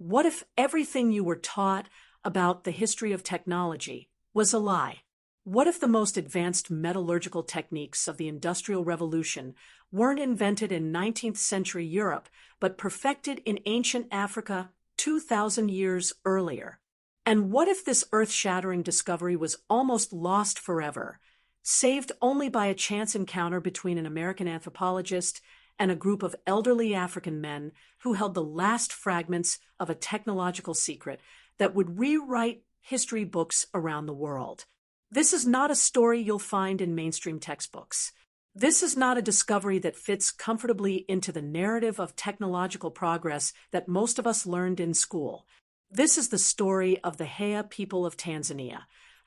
What if everything you were taught about the history of technology was a lie? What if the most advanced metallurgical techniques of the Industrial Revolution weren't invented in 19th century Europe, but perfected in ancient Africa 2,000 years earlier? And what if this earth-shattering discovery was almost lost forever, saved only by a chance encounter between an American anthropologist and a group of elderly African men who held the last fragments of a technological secret that would rewrite history books around the world? This is not a story you'll find in mainstream textbooks. This is not a discovery that fits comfortably into the narrative of technological progress that most of us learned in school. This is the story of the Haya people of Tanzania,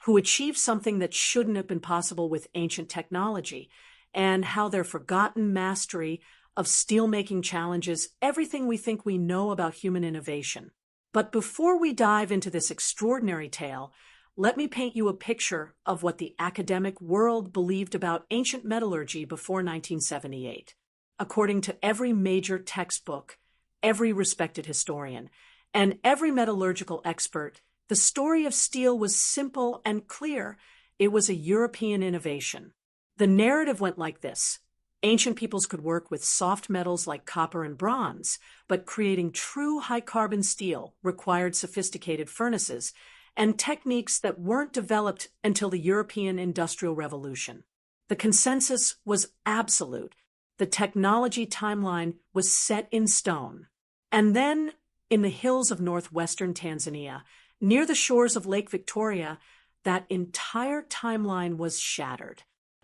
who achieved something that shouldn't have been possible with ancient technology, and how their forgotten mastery of steelmaking challenges everything we think we know about human innovation. But before we dive into this extraordinary tale, let me paint you a picture of what the academic world believed about ancient metallurgy before 1978. According to every major textbook, every respected historian, and every metallurgical expert, the story of steel was simple and clear. It was a European innovation. The narrative went like this. Ancient peoples could work with soft metals like copper and bronze, but creating true high-carbon steel required sophisticated furnaces and techniques that weren't developed until the European Industrial Revolution. The consensus was absolute. The technology timeline was set in stone. And then, in the hills of northwestern Tanzania, near the shores of Lake Victoria, that entire timeline was shattered.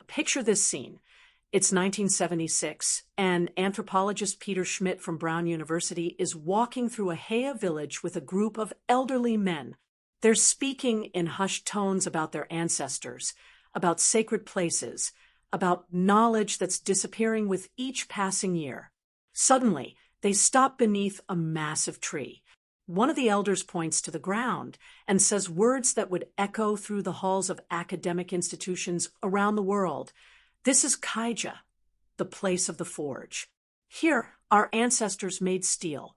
Picture this scene. It's 1976, and anthropologist Peter Schmidt from Brown University is walking through a Haya village with a group of elderly men. They're speaking in hushed tones about their ancestors, about sacred places, about knowledge that's disappearing with each passing year. Suddenly, they stop beneath a massive tree. One of the elders points to the ground and says words that would echo through the halls of academic institutions around the world. This is Kaija, the place of the forge. Here, our ancestors made steel.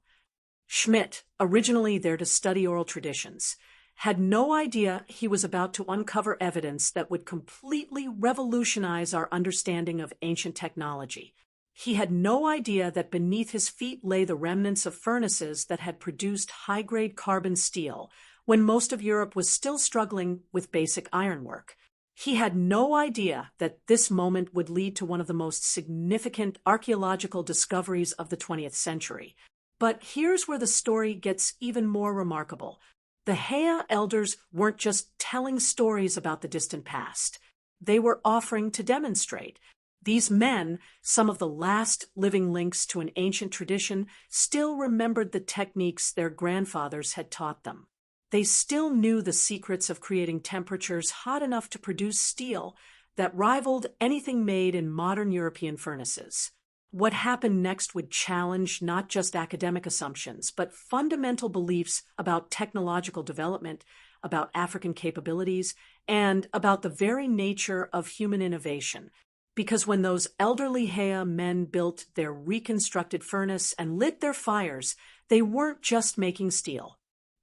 Schmidt, originally there to study oral traditions, had no idea he was about to uncover evidence that would completely revolutionize our understanding of ancient technology. He had no idea that beneath his feet lay the remnants of furnaces that had produced high-grade carbon steel when most of Europe was still struggling with basic ironwork. He had no idea that this moment would lead to one of the most significant archaeological discoveries of the 20th century. But here's where the story gets even more remarkable. The Haya elders weren't just telling stories about the distant past. They were offering to demonstrate. These men, some of the last living links to an ancient tradition, still remembered the techniques their grandfathers had taught them. They still knew the secrets of creating temperatures hot enough to produce steel that rivaled anything made in modern European furnaces. What happened next would challenge not just academic assumptions, but fundamental beliefs about technological development, about African capabilities, and about the very nature of human innovation. Because when those elderly Haya men built their reconstructed furnace and lit their fires, they weren't just making steel.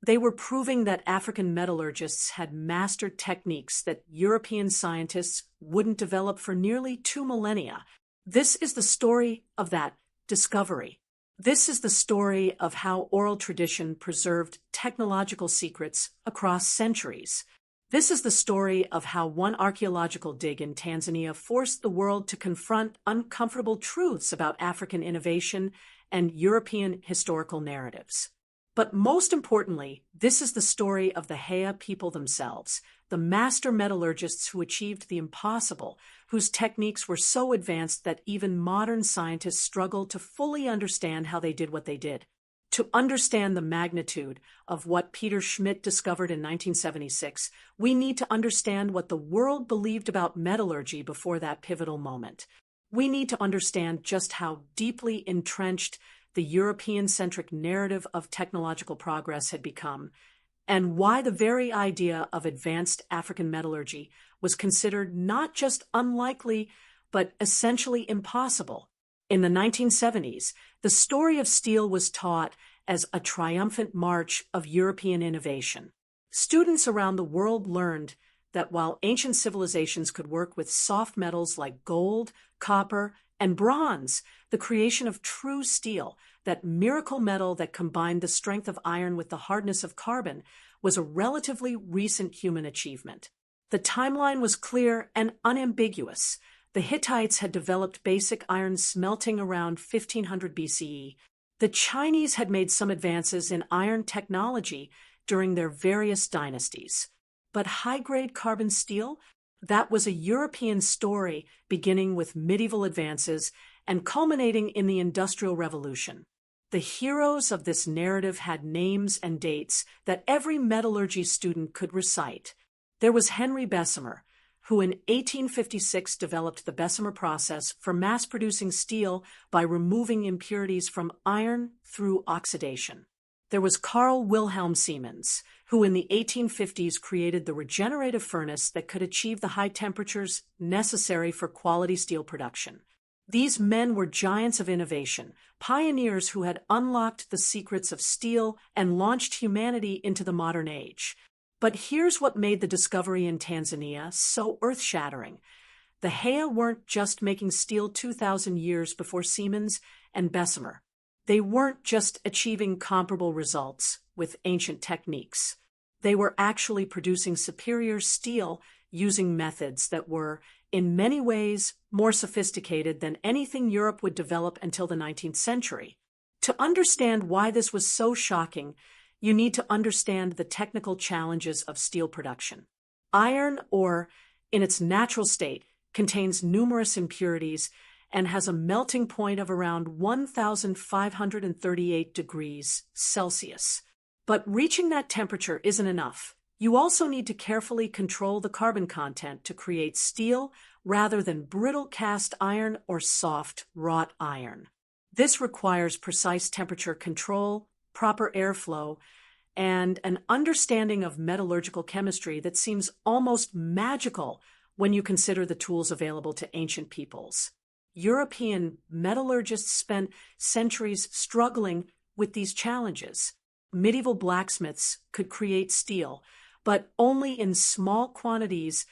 They were proving that African metallurgists had mastered techniques that European scientists wouldn't develop for nearly 2 millennia. This is the story of that discovery. This is the story of how oral tradition preserved technological secrets across centuries. This is the story of how one archaeological dig in Tanzania forced the world to confront uncomfortable truths about African innovation and European historical narratives. But most importantly, this is the story of the Haya people themselves, the master metallurgists who achieved the impossible, whose techniques were so advanced that even modern scientists struggle to fully understand how they did what they did. To understand the magnitude of what Peter Schmidt discovered in 1976, we need to understand what the world believed about metallurgy before that pivotal moment. We need to understand just how deeply entrenched the European-centric narrative of technological progress had become, and why the very idea of advanced African metallurgy was considered not just unlikely, but essentially impossible. In the 1970s, the story of steel was taught as a triumphant march of European innovation. Students around the world learned that while ancient civilizations could work with soft metals like gold, copper, and bronze, the creation of true steel, that miracle metal that combined the strength of iron with the hardness of carbon, was a relatively recent human achievement. The timeline was clear and unambiguous. The Hittites had developed basic iron smelting around 1500 BCE. The Chinese had made some advances in iron technology during their various dynasties. But high-grade carbon steel? That was a European story beginning with medieval advances and culminating in the Industrial Revolution. The heroes of this narrative had names and dates that every metallurgy student could recite. There was Henry Bessemer, who in 1856 developed the Bessemer process for mass-producing steel by removing impurities from iron through oxidation. There was Carl Wilhelm Siemens, who in the 1850s created the regenerative furnace that could achieve the high temperatures necessary for quality steel production. These men were giants of innovation, pioneers who had unlocked the secrets of steel and launched humanity into the modern age. But here's what made the discovery in Tanzania so earth-shattering. The Haya weren't just making steel 2,000 years before Siemens and Bessemer. They weren't just achieving comparable results with ancient techniques. They were actually producing superior steel using methods that were, in many ways, more sophisticated than anything Europe would develop until the 19th century. To understand why this was so shocking, you need to understand the technical challenges of steel production. Iron, or in its natural state, contains numerous impurities and has a melting point of around 1,538 degrees Celsius. But reaching that temperature isn't enough. You also need to carefully control the carbon content to create steel rather than brittle cast iron or soft wrought iron. This requires precise temperature control, proper airflow, and an understanding of metallurgical chemistry that seems almost magical when you consider the tools available to ancient peoples. European metallurgists spent centuries struggling with these challenges. Medieval blacksmiths could create steel, but only in small quantities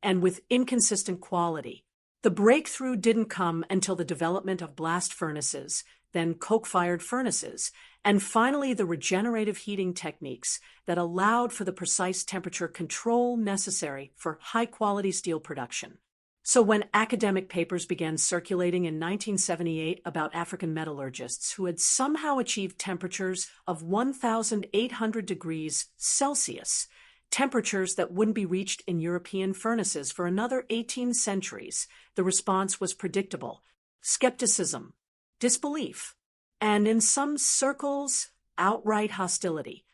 and with inconsistent quality. The breakthrough didn't come until the development of blast furnaces, then coke-fired furnaces, and finally the regenerative heating techniques that allowed for the precise temperature control necessary for high-quality steel production. So when academic papers began circulating in 1978 about African metallurgists who had somehow achieved temperatures of 1,800 degrees Celsius, temperatures that wouldn't be reached in European furnaces for another 18 centuries, the response was predictable: skepticism, disbelief, and in some circles, outright hostility.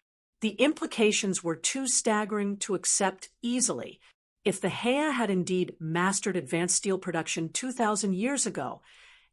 The implications were too staggering to accept easily. If the Haya had indeed mastered advanced steel production 2,000 years ago,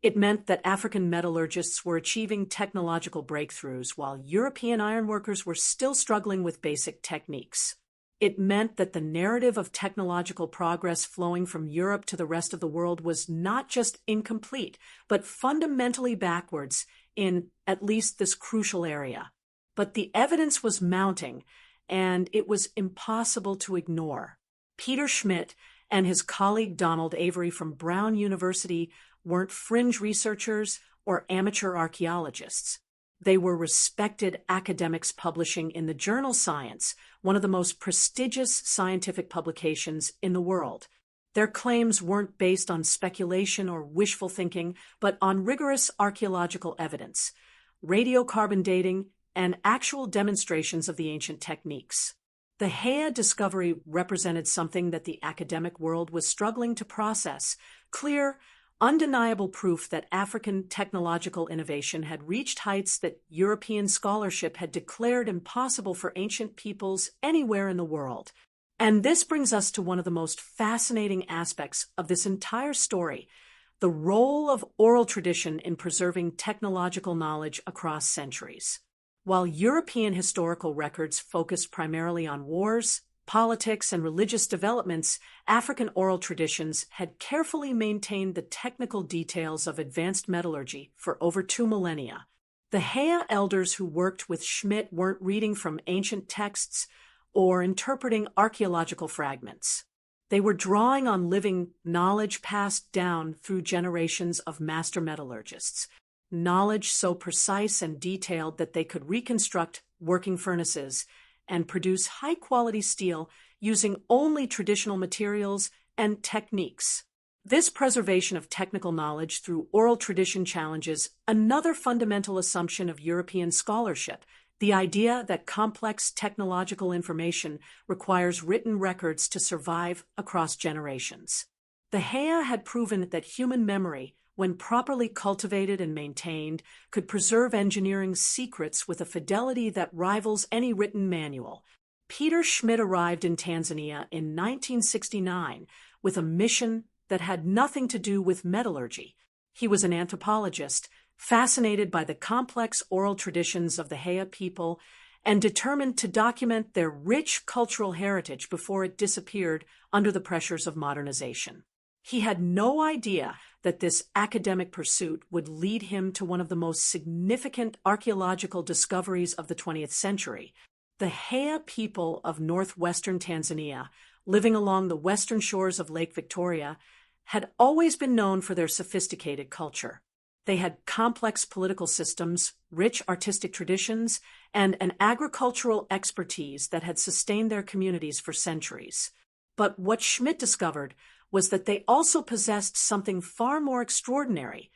it meant that African metallurgists were achieving technological breakthroughs while European ironworkers were still struggling with basic techniques. It meant that the narrative of technological progress flowing from Europe to the rest of the world was not just incomplete, but fundamentally backwards in at least this crucial area. But the evidence was mounting, and it was impossible to ignore. Peter Schmidt and his colleague Donald Avery from Brown University weren't fringe researchers or amateur archaeologists. They were respected academics publishing in the journal Science, one of the most prestigious scientific publications in the world. Their claims weren't based on speculation or wishful thinking, but on rigorous archaeological evidence, radiocarbon dating, and actual demonstrations of the ancient techniques. The Haya discovery represented something that the academic world was struggling to process: clear, undeniable proof that African technological innovation had reached heights that European scholarship had declared impossible for ancient peoples anywhere in the world. And this brings us to one of the most fascinating aspects of this entire story: the role of oral tradition in preserving technological knowledge across centuries. While European historical records focused primarily on wars, politics, and religious developments, African oral traditions had carefully maintained the technical details of advanced metallurgy for over 2 millennia. The Hea elders who worked with Schmidt weren't reading from ancient texts or interpreting archaeological fragments. They were drawing on living knowledge passed down through generations of master metallurgists, knowledge so precise and detailed that they could reconstruct working furnaces and produce high-quality steel using only traditional materials and techniques. This preservation of technical knowledge through oral tradition challenges another fundamental assumption of European scholarship, the idea that complex technological information requires written records to survive across generations. The Hea had proven that human memory, when properly cultivated and maintained, could preserve engineering's secrets with a fidelity that rivals any written manual. Peter Schmidt arrived in Tanzania in 1969 with a mission that had nothing to do with metallurgy. He was an anthropologist, fascinated by the complex oral traditions of the Hea people and determined to document their rich cultural heritage before it disappeared under the pressures of modernization. He had no idea that this academic pursuit would lead him to one of the most significant archaeological discoveries of the 20th century. The Hea people of northwestern Tanzania, living along the western shores of Lake Victoria, had always been known for their sophisticated culture. They had complex political systems, rich artistic traditions, and an agricultural expertise that had sustained their communities for centuries. But what Schmidt discovered was that they also possessed something far more extraordinary: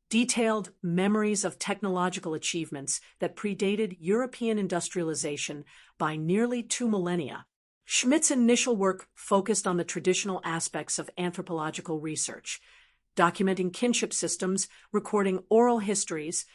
detailed memories of technological achievements that predated European industrialization by nearly 2 millennia. Schmidt's initial work focused on the traditional aspects of anthropological research, documenting kinship systems, recording oral histories,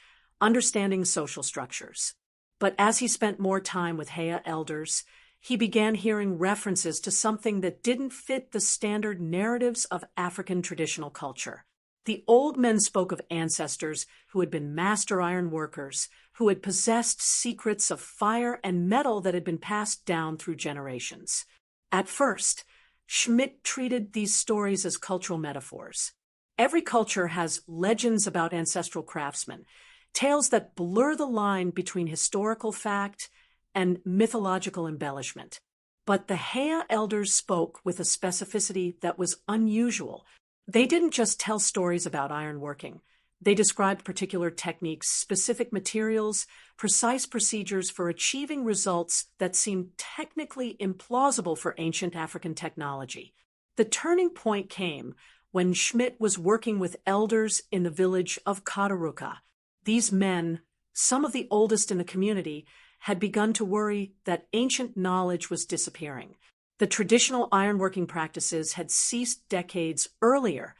understanding social structures. But as he spent more time with Hea elders, he began hearing references to something that didn't fit the standard narratives of African traditional culture. The old men spoke of ancestors who had been master iron workers, who had possessed secrets of fire and metal that had been passed down through generations. At first, Schmidt treated these stories as cultural metaphors. Every culture has legends about ancestral craftsmen, tales that blur the line between historical fact and mythological embellishment. But the Hea elders spoke with a specificity that was unusual. They didn't just tell stories about ironworking. They described particular techniques, specific materials, precise procedures for achieving results that seemed technically implausible for ancient African technology. The turning point came when Schmidt was working with elders in the village of Kataruka. These men, some of the oldest in the community, had begun to worry that ancient knowledge was disappearing. The traditional ironworking practices had ceased decades earlier,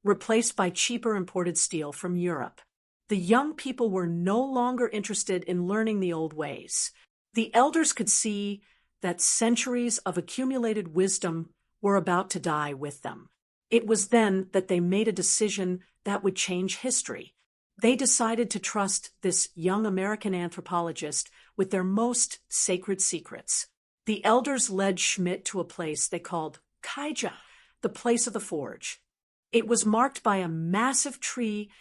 replaced by cheaper imported steel from Europe. The young people were no longer interested in learning the old ways. The elders could see that centuries of accumulated wisdom were about to die with them. It was then that they made a decision that would change history. They decided to trust this young American anthropologist with their most sacred secrets. The elders led Schmidt to a place they called Kaija, the place of the forge. It was marked by a massive tree,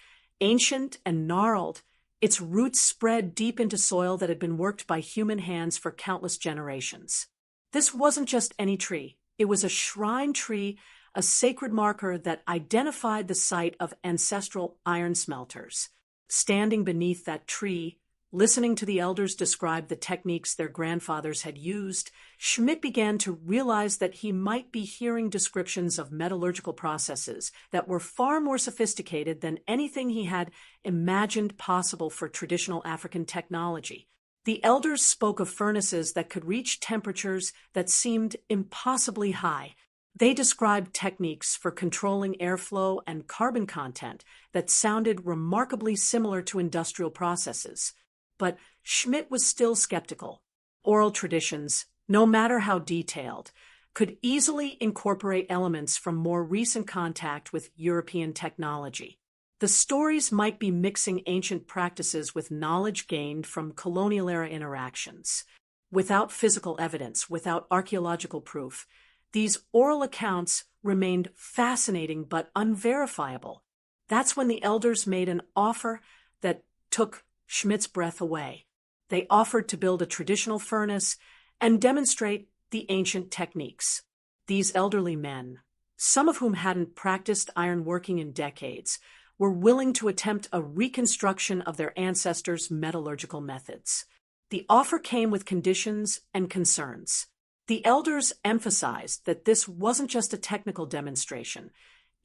ancient and gnarled. Its roots spread deep into soil that had been worked by human hands for countless generations. This wasn't just any tree. It was a shrine tree, a sacred marker that identified the site of ancestral iron smelters. Standing beneath that tree, listening to the elders describe the techniques their grandfathers had used, Schmidt began to realize that he might be hearing descriptions of metallurgical processes that were far more sophisticated than anything he had imagined possible for traditional African technology. The elders spoke of furnaces that could reach temperatures that seemed impossibly high. They described techniques for controlling airflow and carbon content that sounded remarkably similar to industrial processes. But Schmidt was still skeptical. Oral traditions, no matter how detailed, could easily incorporate elements from more recent contact with European technology. The stories might be mixing ancient practices with knowledge gained from colonial-era interactions. Without physical evidence, without archaeological proof, these oral accounts remained fascinating but unverifiable. That's when the elders made an offer that took Schmidt's breath away. They offered to build a traditional furnace and demonstrate the ancient techniques. These elderly men, some of whom hadn't practiced ironworking in decades, were willing to attempt a reconstruction of their ancestors' metallurgical methods. The offer came with conditions and concerns. The elders emphasized that this wasn't just a technical demonstration.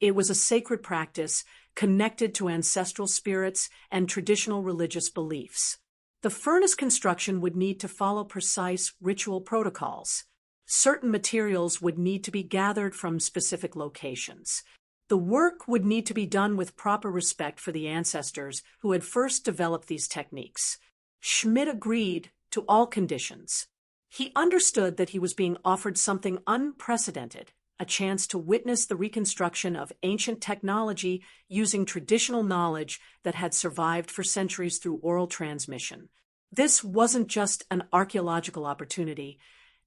It was a sacred practice connected to ancestral spirits and traditional religious beliefs. The furnace construction would need to follow precise ritual protocols. Certain materials would need to be gathered from specific locations. The work would need to be done with proper respect for the ancestors who had first developed these techniques. Schmidt agreed to all conditions. He understood that he was being offered something unprecedented, a chance to witness the reconstruction of ancient technology using traditional knowledge that had survived for centuries through oral transmission. This wasn't just an archaeological opportunity.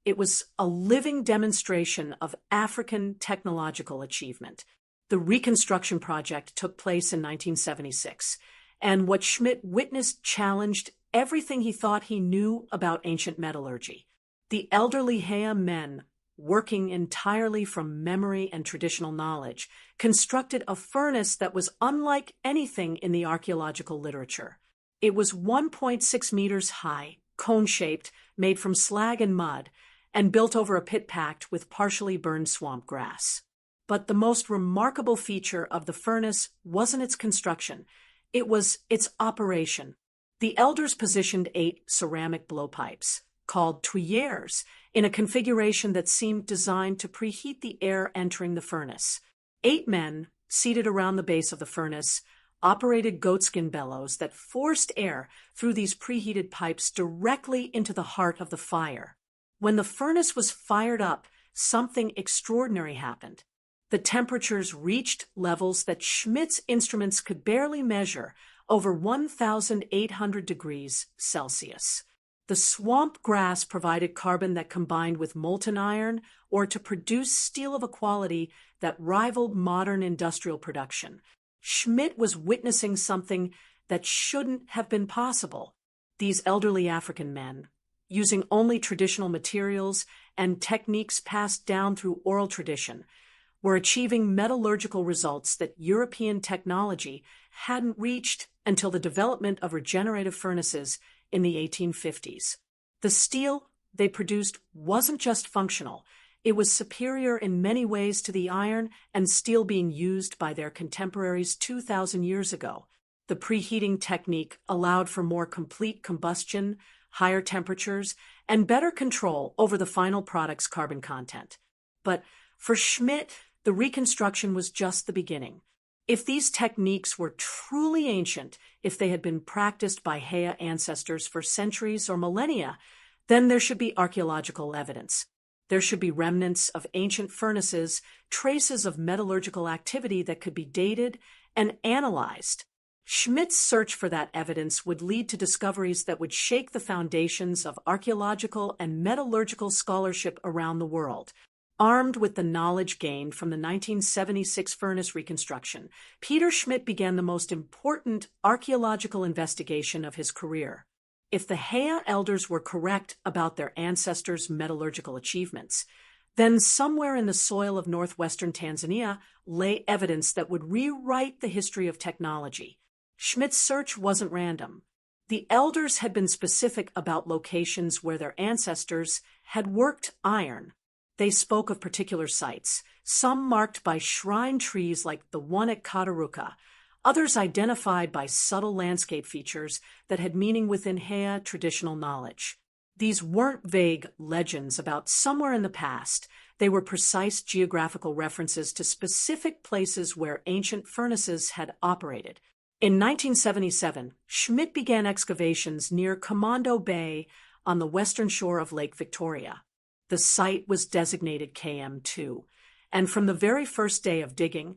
It was a living demonstration of African technological achievement. The reconstruction project took place in 1976, and what Schmidt witnessed challenged everything he thought he knew about ancient metallurgy. The elderly Hea men, working entirely from memory and traditional knowledge, constructed a furnace that was unlike anything in the archaeological literature. It was 1.6 meters high, cone-shaped, made from slag and mud, and built over a pit packed with partially burned swamp grass. But the most remarkable feature of the furnace wasn't its construction. It was its operation. The elders positioned 8 ceramic blowpipes, called tuyères, in a configuration that seemed designed to preheat the air entering the furnace. 8 men, seated around the base of the furnace, operated goatskin bellows that forced air through these preheated pipes directly into the heart of the fire. When the furnace was fired up, something extraordinary happened. The temperatures reached levels that Schmidt's instruments could barely measure, over 1,800 degrees Celsius. The swamp grass provided carbon that combined with molten iron or to produce steel of a quality that rivaled modern industrial production. Schmidt was witnessing something that shouldn't have been possible. These elderly African men, using only traditional materials and techniques passed down through oral tradition, were achieving metallurgical results that European technology hadn't reached until the development of regenerative furnaces in the 1850s. The steel they produced wasn't just functional, it was superior in many ways to the iron and steel being used by their contemporaries 2,000 years ago. The preheating technique allowed for more complete combustion, higher temperatures, and better control over the final product's carbon content. But for Schmidt, the reconstruction was just the beginning. If these techniques were truly ancient, if they had been practiced by Hea ancestors for centuries or millennia, then there should be archaeological evidence. There should be remnants of ancient furnaces, traces of metallurgical activity that could be dated and analyzed. Schmidt's search for that evidence would lead to discoveries that would shake the foundations of archaeological and metallurgical scholarship around the world. Armed with the knowledge gained from the 1976 furnace reconstruction, Peter Schmidt began the most important archaeological investigation of his career. If the Hea elders were correct about their ancestors' metallurgical achievements, then somewhere in the soil of northwestern Tanzania lay evidence that would rewrite the history of technology. Schmidt's search wasn't random. The elders had been specific about locations where their ancestors had worked iron. They spoke of particular sites, some marked by shrine trees like the one at Kataruka, others identified by subtle landscape features that had meaning within Hea traditional knowledge. These weren't vague legends about somewhere in the past. They were precise geographical references to specific places where ancient furnaces had operated. In 1977, Schmidt began excavations near Commando Bay on the western shore of Lake Victoria. The site was designated KM2, and from the very first day of digging,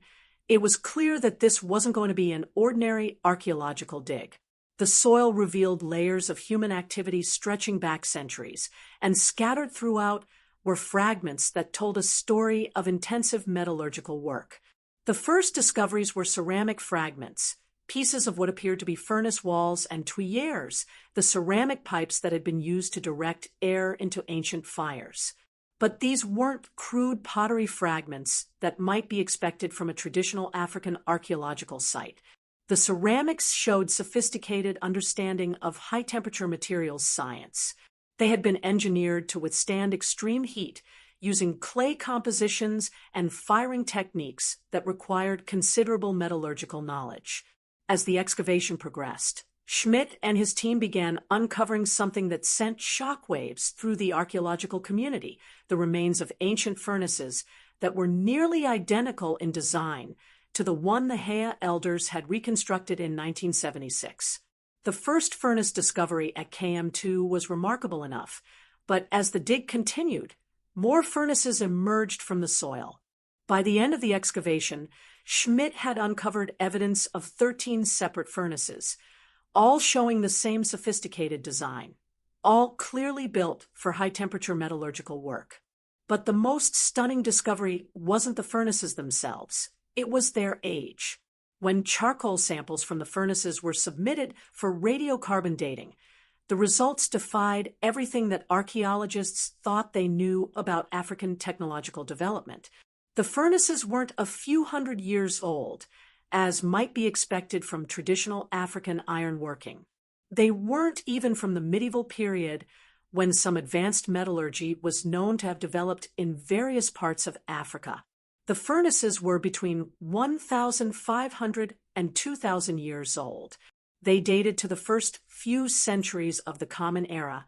it was clear that this wasn't going to be an ordinary archaeological dig. The soil revealed layers of human activity stretching back centuries, and scattered throughout were fragments that told a story of intensive metallurgical work. The first discoveries were ceramic fragments, pieces of what appeared to be furnace walls and tuyères, the ceramic pipes that had been used to direct air into ancient fires. But these weren't crude pottery fragments that might be expected from a traditional African archaeological site. The ceramics showed sophisticated understanding of high-temperature materials science. They had been engineered to withstand extreme heat, using clay compositions and firing techniques that required considerable metallurgical knowledge. As the excavation progressed, Schmidt and his team began uncovering something that sent shockwaves through the archaeological community: the remains of ancient furnaces that were nearly identical in design to the one the Hea elders had reconstructed in 1976. The first furnace discovery at KM2 was remarkable enough, but as the dig continued, more furnaces emerged from the soil. By the end of the excavation, Schmidt had uncovered evidence of 13 separate furnaces, all showing the same sophisticated design, all clearly built for high-temperature metallurgical work. But the most stunning discovery wasn't the furnaces themselves, it was their age. When charcoal samples from the furnaces were submitted for radiocarbon dating, the results defied everything that archaeologists thought they knew about African technological development. The furnaces weren't a few hundred years old, as might be expected from traditional African ironworking. They weren't even from the medieval period, when some advanced metallurgy was known to have developed in various parts of Africa. The furnaces were between 1,500 and 2,000 years old. They dated to the first few centuries of the Common Era,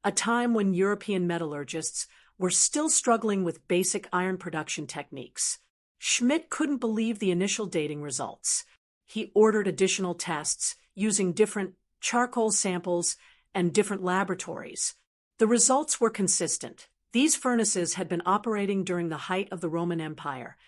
a time when European metallurgists were still struggling with basic iron production techniques. Schmidt couldn't believe the initial dating results. He ordered additional tests using different charcoal samples and different laboratories. The results were consistent. These furnaces had been operating during the height of the Roman Empire,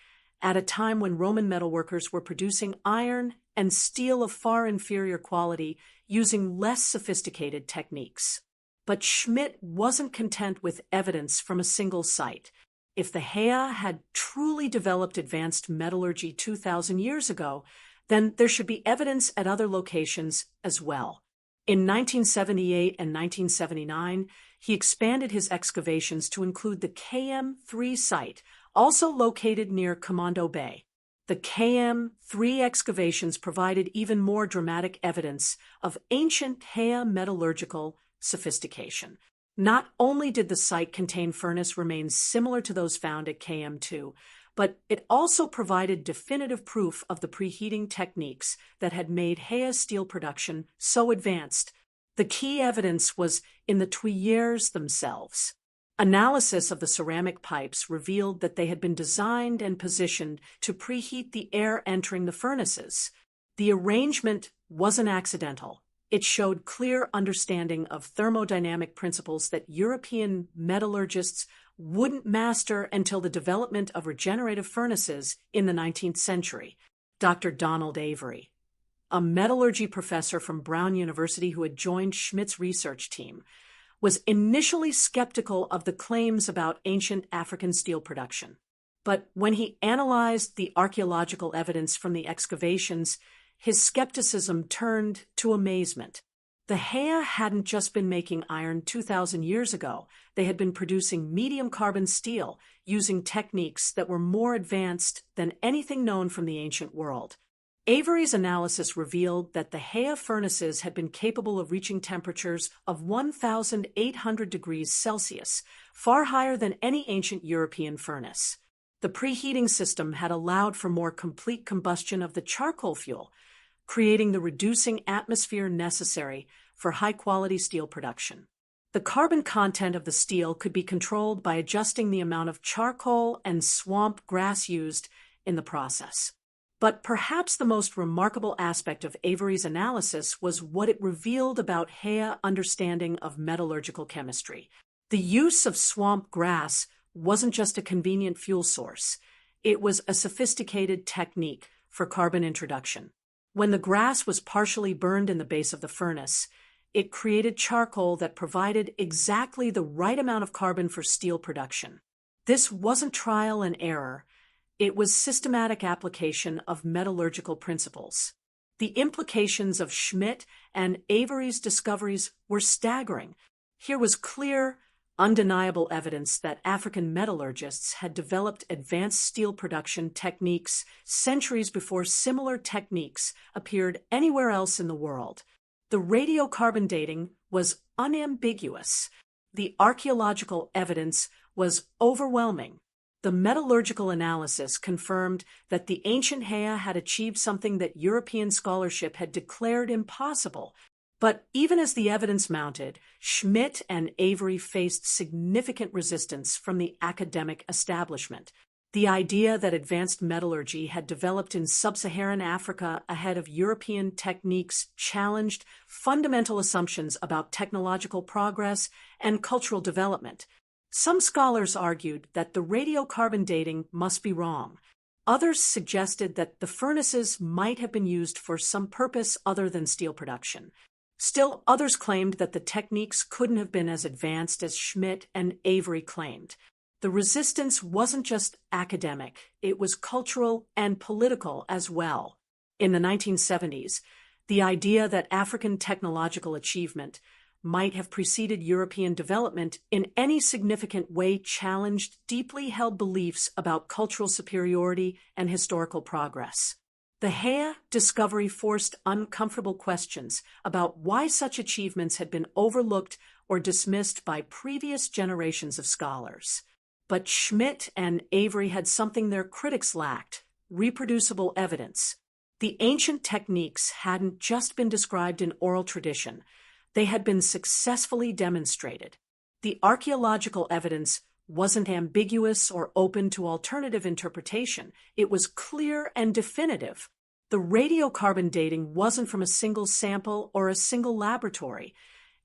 at a time when Roman metalworkers were producing iron and steel of far inferior quality using less sophisticated techniques. But Schmidt wasn't content with evidence from a single site. If the Hea had truly developed advanced metallurgy 2,000 years ago, then there should be evidence at other locations as well. In 1978 and 1979, he expanded his excavations to include the KM3 site, also located near Commando Bay. The KM3 excavations provided even more dramatic evidence of ancient Hea metallurgical sophistication. Not only did the site contain furnace remains similar to those found at KM2, but it also provided definitive proof of the preheating techniques that had made Hea steel production so advanced. The key evidence was in the tuyères themselves. Analysis of the ceramic pipes revealed that they had been designed and positioned to preheat the air entering the furnaces. The arrangement wasn't accidental. It showed clear understanding of thermodynamic principles that European metallurgists wouldn't master until the development of regenerative furnaces in the 19th century. Dr. Donald Avery, a metallurgy professor from Brown University who had joined Schmidt's research team, was initially skeptical of the claims about ancient African steel production. But when he analyzed the archaeological evidence from the excavations, his skepticism turned to amazement. The Hea hadn't just been making iron 2,000 years ago. They had been producing medium carbon steel using techniques that were more advanced than anything known from the ancient world. Avery's analysis revealed that the Hea furnaces had been capable of reaching temperatures of 1,800 degrees Celsius, far higher than any ancient European furnace. The preheating system had allowed for more complete combustion of the charcoal fuel, creating the reducing atmosphere necessary for high-quality steel production. The carbon content of the steel could be controlled by adjusting the amount of charcoal and swamp grass used in the process. But perhaps the most remarkable aspect of Avery's analysis was what it revealed about Hea understanding of metallurgical chemistry. The use of swamp grass wasn't just a convenient fuel source. It was a sophisticated technique for carbon introduction. When the grass was partially burned in the base of the furnace, it created charcoal that provided exactly the right amount of carbon for steel production. This wasn't trial and error. It was systematic application of metallurgical principles. The implications of Schmidt and Avery's discoveries were staggering. Here was clear, undeniable evidence that African metallurgists had developed advanced steel production techniques centuries before similar techniques appeared anywhere else in the world. The radiocarbon dating was unambiguous. The archaeological evidence was overwhelming. The metallurgical analysis confirmed that the ancient Hea had achieved something that European scholarship had declared impossible. But even as the evidence mounted, Schmidt and Avery faced significant resistance from the academic establishment. The idea that advanced metallurgy had developed in sub-Saharan Africa ahead of European techniques challenged fundamental assumptions about technological progress and cultural development. Some scholars argued that the radiocarbon dating must be wrong. Others suggested that the furnaces might have been used for some purpose other than steel production. Still, others claimed that the techniques couldn't have been as advanced as Schmidt and Avery claimed. The resistance wasn't just academic, it was cultural and political as well. In the 1970s, the idea that African technological achievement might have preceded European development in any significant way challenged deeply held beliefs about cultural superiority and historical progress. The Hea discovery forced uncomfortable questions about why such achievements had been overlooked or dismissed by previous generations of scholars. But Schmidt and Avery had something their critics lacked: reproducible evidence. The ancient techniques hadn't just been described in oral tradition. They had been successfully demonstrated. The archaeological evidence wasn't ambiguous or open to alternative interpretation. It was clear and definitive. The radiocarbon dating wasn't from a single sample or a single laboratory.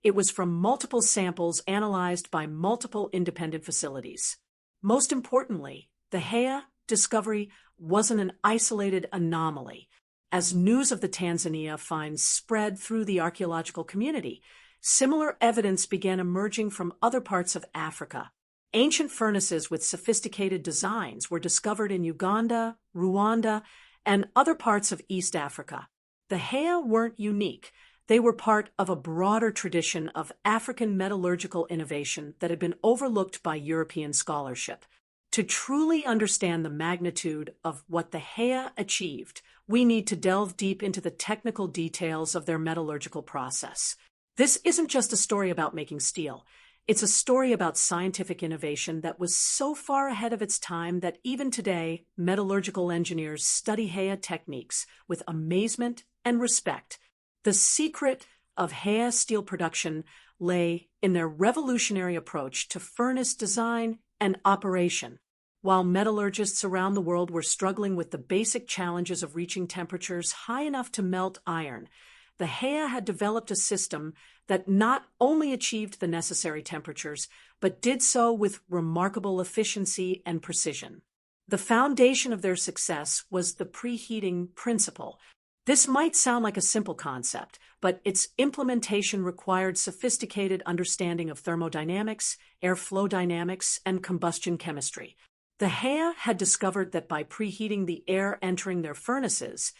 It was from multiple samples analyzed by multiple independent facilities. Most importantly, the Hea discovery wasn't an isolated anomaly. As news of the Tanzania finds spread through the archaeological community, similar evidence began emerging from other parts of Africa. Ancient furnaces with sophisticated designs were discovered in Uganda, Rwanda, and other parts of East Africa. The Hea weren't unique. They were part of a broader tradition of African metallurgical innovation that had been overlooked by European scholarship. To truly understand the magnitude of what the Hea achieved, we need to delve deep into the technical details of their metallurgical process. This isn't just a story about making steel. It's a story about scientific innovation that was so far ahead of its time that even today, metallurgical engineers study Hea techniques with amazement and respect. The secret of Hea steel production lay in their revolutionary approach to furnace design and operation. While metallurgists around the world were struggling with the basic challenges of reaching temperatures high enough to melt iron, the Hea had developed a system that not only achieved the necessary temperatures, but did so with remarkable efficiency and precision. The foundation of their success was the preheating principle. This might sound like a simple concept, but its implementation required sophisticated understanding of thermodynamics, airflow dynamics, and combustion chemistry. The Hea had discovered that by preheating the air entering their furnaces,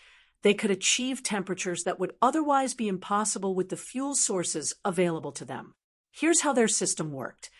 they could achieve temperatures that would otherwise be impossible with the fuel sources available to them. Here's how their system worked.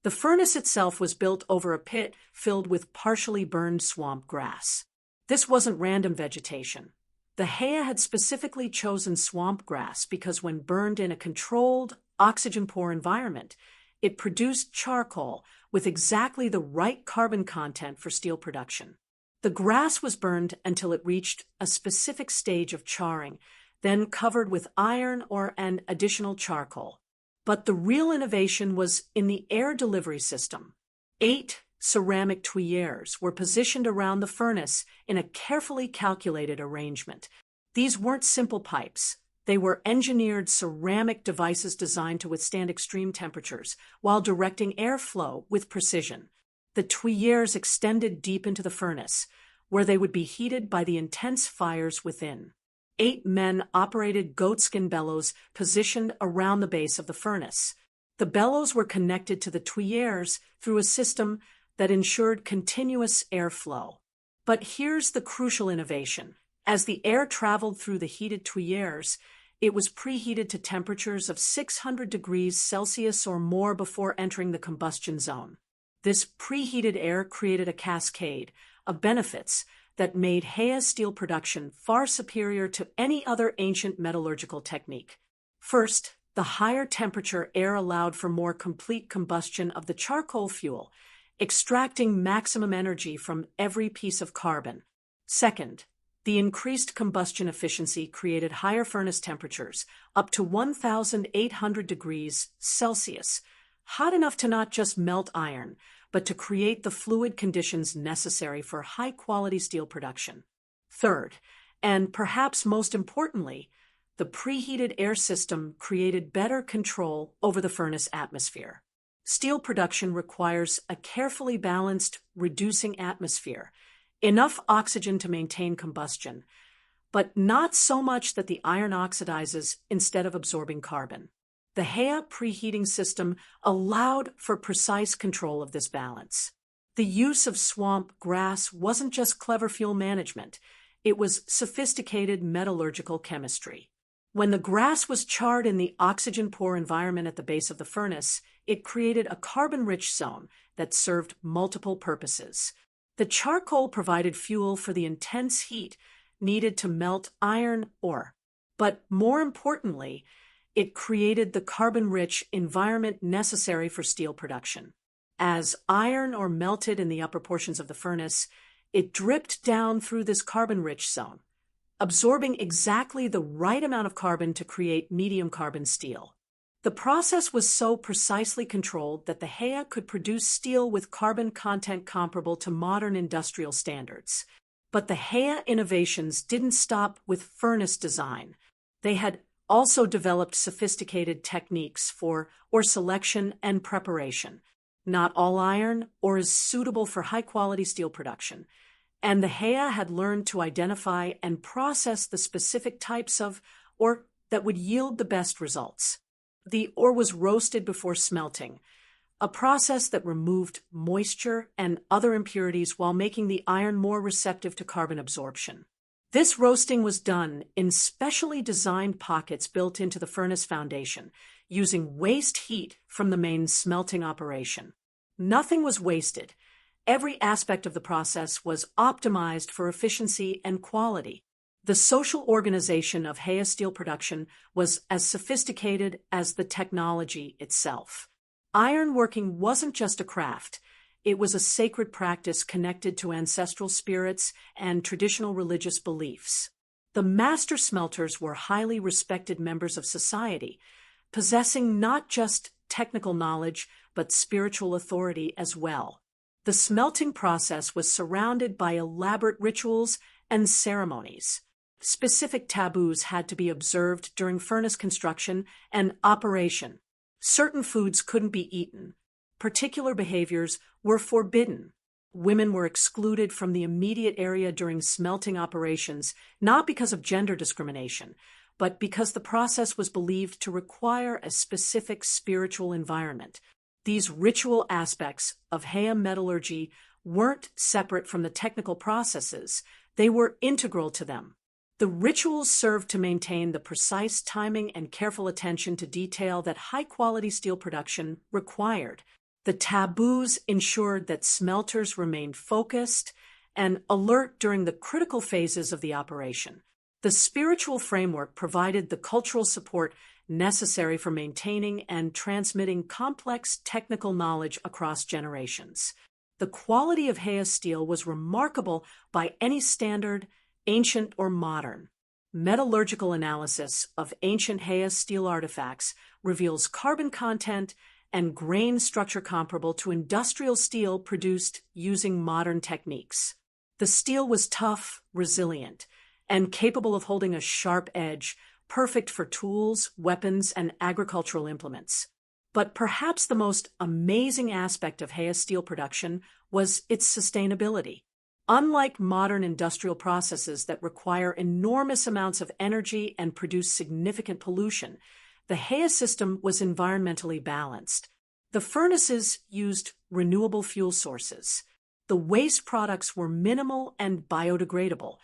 The furnace itself was built over a pit filled with partially burned swamp grass. This wasn't random vegetation. The Hea had specifically chosen swamp grass because when burned in a controlled, oxygen-poor environment, it produced charcoal with exactly the right carbon content for steel production. The grass was burned until it reached a specific stage of charring, then covered with iron or an additional charcoal. But the real innovation was in the air delivery system. 8 ceramic tuyères were positioned around the furnace in a carefully calculated arrangement. These weren't simple pipes. They were engineered ceramic devices designed to withstand extreme temperatures while directing airflow with precision. The tuyères extended deep into the furnace, where they would be heated by the intense fires within. 8 men operated goatskin bellows positioned around the base of the furnace. The bellows were connected to the tuyères through a system that ensured continuous airflow. But here's the crucial innovation. As the air traveled through the heated tuyères, it was preheated to temperatures of 600 degrees Celsius or more before entering the combustion zone. This preheated air created a cascade of benefits that made Heya steel production far superior to any other ancient metallurgical technique. First, the higher temperature air allowed for more complete combustion of the charcoal fuel, extracting maximum energy from every piece of carbon. Second, the increased combustion efficiency created higher furnace temperatures, up to 1,800 degrees Celsius, hot enough to not just melt iron, but to create the fluid conditions necessary for high-quality steel production. Third, and perhaps most importantly, the preheated air system created better control over the furnace atmosphere. Steel production requires a carefully balanced, reducing atmosphere, enough oxygen to maintain combustion, but not so much that the iron oxidizes instead of absorbing carbon. The Heya preheating system allowed for precise control of this balance. The use of swamp grass wasn't just clever fuel management, it was sophisticated metallurgical chemistry. When the grass was charred in the oxygen-poor environment at the base of the furnace, it created a carbon-rich zone that served multiple purposes. The charcoal provided fuel for the intense heat needed to melt iron ore. But more importantly, it created the carbon-rich environment necessary for steel production. As iron ore melted in the upper portions of the furnace, it dripped down through this carbon-rich zone, absorbing exactly the right amount of carbon to create medium carbon steel. The process was so precisely controlled that the Heya could produce steel with carbon content comparable to modern industrial standards. But the Heya innovations didn't stop with furnace design. They had also developed sophisticated techniques for ore selection and preparation. Not all iron ore is suitable for high-quality steel production, and the Heya had learned to identify and process the specific types of ore that would yield the best results. The ore was roasted before smelting, a process that removed moisture and other impurities while making the iron more receptive to carbon absorption. This roasting was done in specially designed pockets built into the furnace foundation, using waste heat from the main smelting operation. Nothing was wasted. Every aspect of the process was optimized for efficiency and quality. The social organization of Heya steel production was as sophisticated as the technology itself. Ironworking wasn't just a craft. It was a sacred practice connected to ancestral spirits and traditional religious beliefs. The master smelters were highly respected members of society, possessing not just technical knowledge, but spiritual authority as well. The smelting process was surrounded by elaborate rituals and ceremonies. Specific taboos had to be observed during furnace construction and operation. Certain foods couldn't be eaten. Particular behaviors were forbidden. Women were excluded from the immediate area during smelting operations, not because of gender discrimination, but because the process was believed to require a specific spiritual environment. These ritual aspects of Heya metallurgy weren't separate from the technical processes. They were integral to them. The rituals served to maintain the precise timing and careful attention to detail that high-quality steel production required. The taboos ensured that smelters remained focused and alert during the critical phases of the operation. The spiritual framework provided the cultural support necessary for maintaining and transmitting complex technical knowledge across generations. The quality of Heya steel was remarkable by any standard, ancient or modern. Metallurgical analysis of ancient Heya steel artifacts reveals carbon content and grain structure comparable to industrial steel produced using modern techniques. The steel was tough, resilient, and capable of holding a sharp edge, perfect for tools, weapons, and agricultural implements. But perhaps the most amazing aspect of Heya steel production was its sustainability. Unlike modern industrial processes that require enormous amounts of energy and produce significant pollution, the Heya system was environmentally balanced. The furnaces used renewable fuel sources. The waste products were minimal and biodegradable,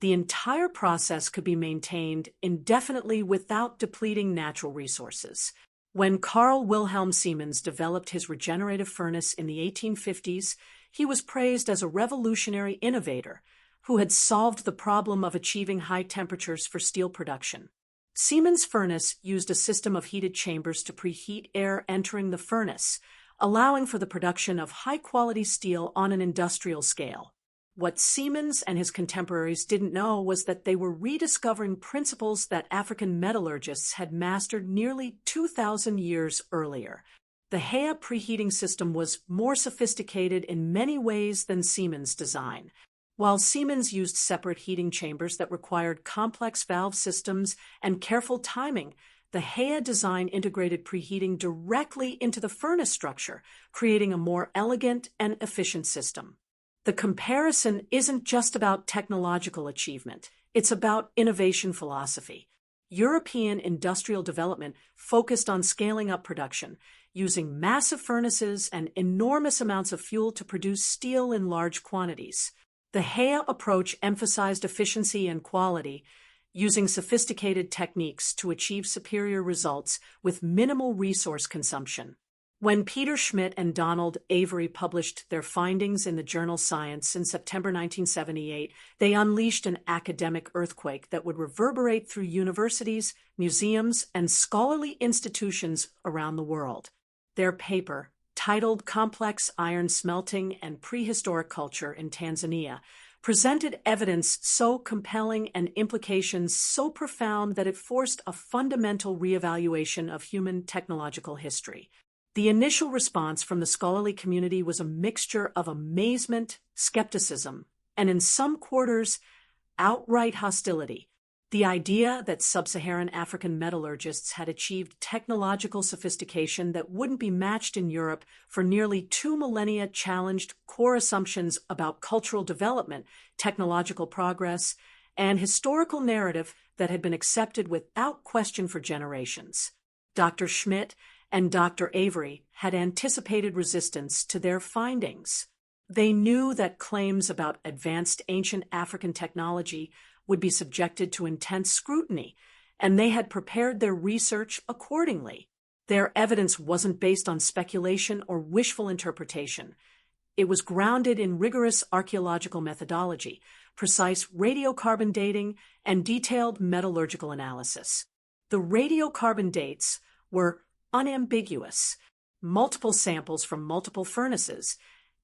The entire process could be maintained indefinitely without depleting natural resources. When Carl Wilhelm Siemens developed his regenerative furnace in the 1850s, he was praised as a revolutionary innovator who had solved the problem of achieving high temperatures for steel production. Siemens' furnace used a system of heated chambers to preheat air entering the furnace, allowing for the production of high-quality steel on an industrial scale. What Siemens and his contemporaries didn't know was that they were rediscovering principles that African metallurgists had mastered nearly 2,000 years earlier. The Hea preheating system was more sophisticated in many ways than Siemens' design. While Siemens used separate heating chambers that required complex valve systems and careful timing, the Hea design integrated preheating directly into the furnace structure, creating a more elegant and efficient system. The comparison isn't just about technological achievement, it's about innovation philosophy. European industrial development focused on scaling up production, using massive furnaces and enormous amounts of fuel to produce steel in large quantities. The Hea approach emphasized efficiency and quality, using sophisticated techniques to achieve superior results with minimal resource consumption. When Peter Schmidt and Donald Avery published their findings in the journal Science in September 1978, they unleashed an academic earthquake that would reverberate through universities, museums, and scholarly institutions around the world. Their paper, titled Complex Iron Smelting and Prehistoric Culture in Tanzania, presented evidence so compelling and implications so profound that it forced a fundamental reevaluation of human technological history. The initial response from the scholarly community was a mixture of amazement, skepticism, and in some quarters, outright hostility. The idea that sub-Saharan African metallurgists had achieved technological sophistication that wouldn't be matched in Europe for nearly 2 millennia challenged core assumptions about cultural development, technological progress, and historical narrative that had been accepted without question for generations. Dr. Schmidt and Dr. Avery had anticipated resistance to their findings. They knew that claims about advanced ancient African technology would be subjected to intense scrutiny, and they had prepared their research accordingly. Their evidence wasn't based on speculation or wishful interpretation. It was grounded in rigorous archaeological methodology, precise radiocarbon dating, and detailed metallurgical analysis. The radiocarbon dates were unambiguous. Multiple samples from multiple furnaces,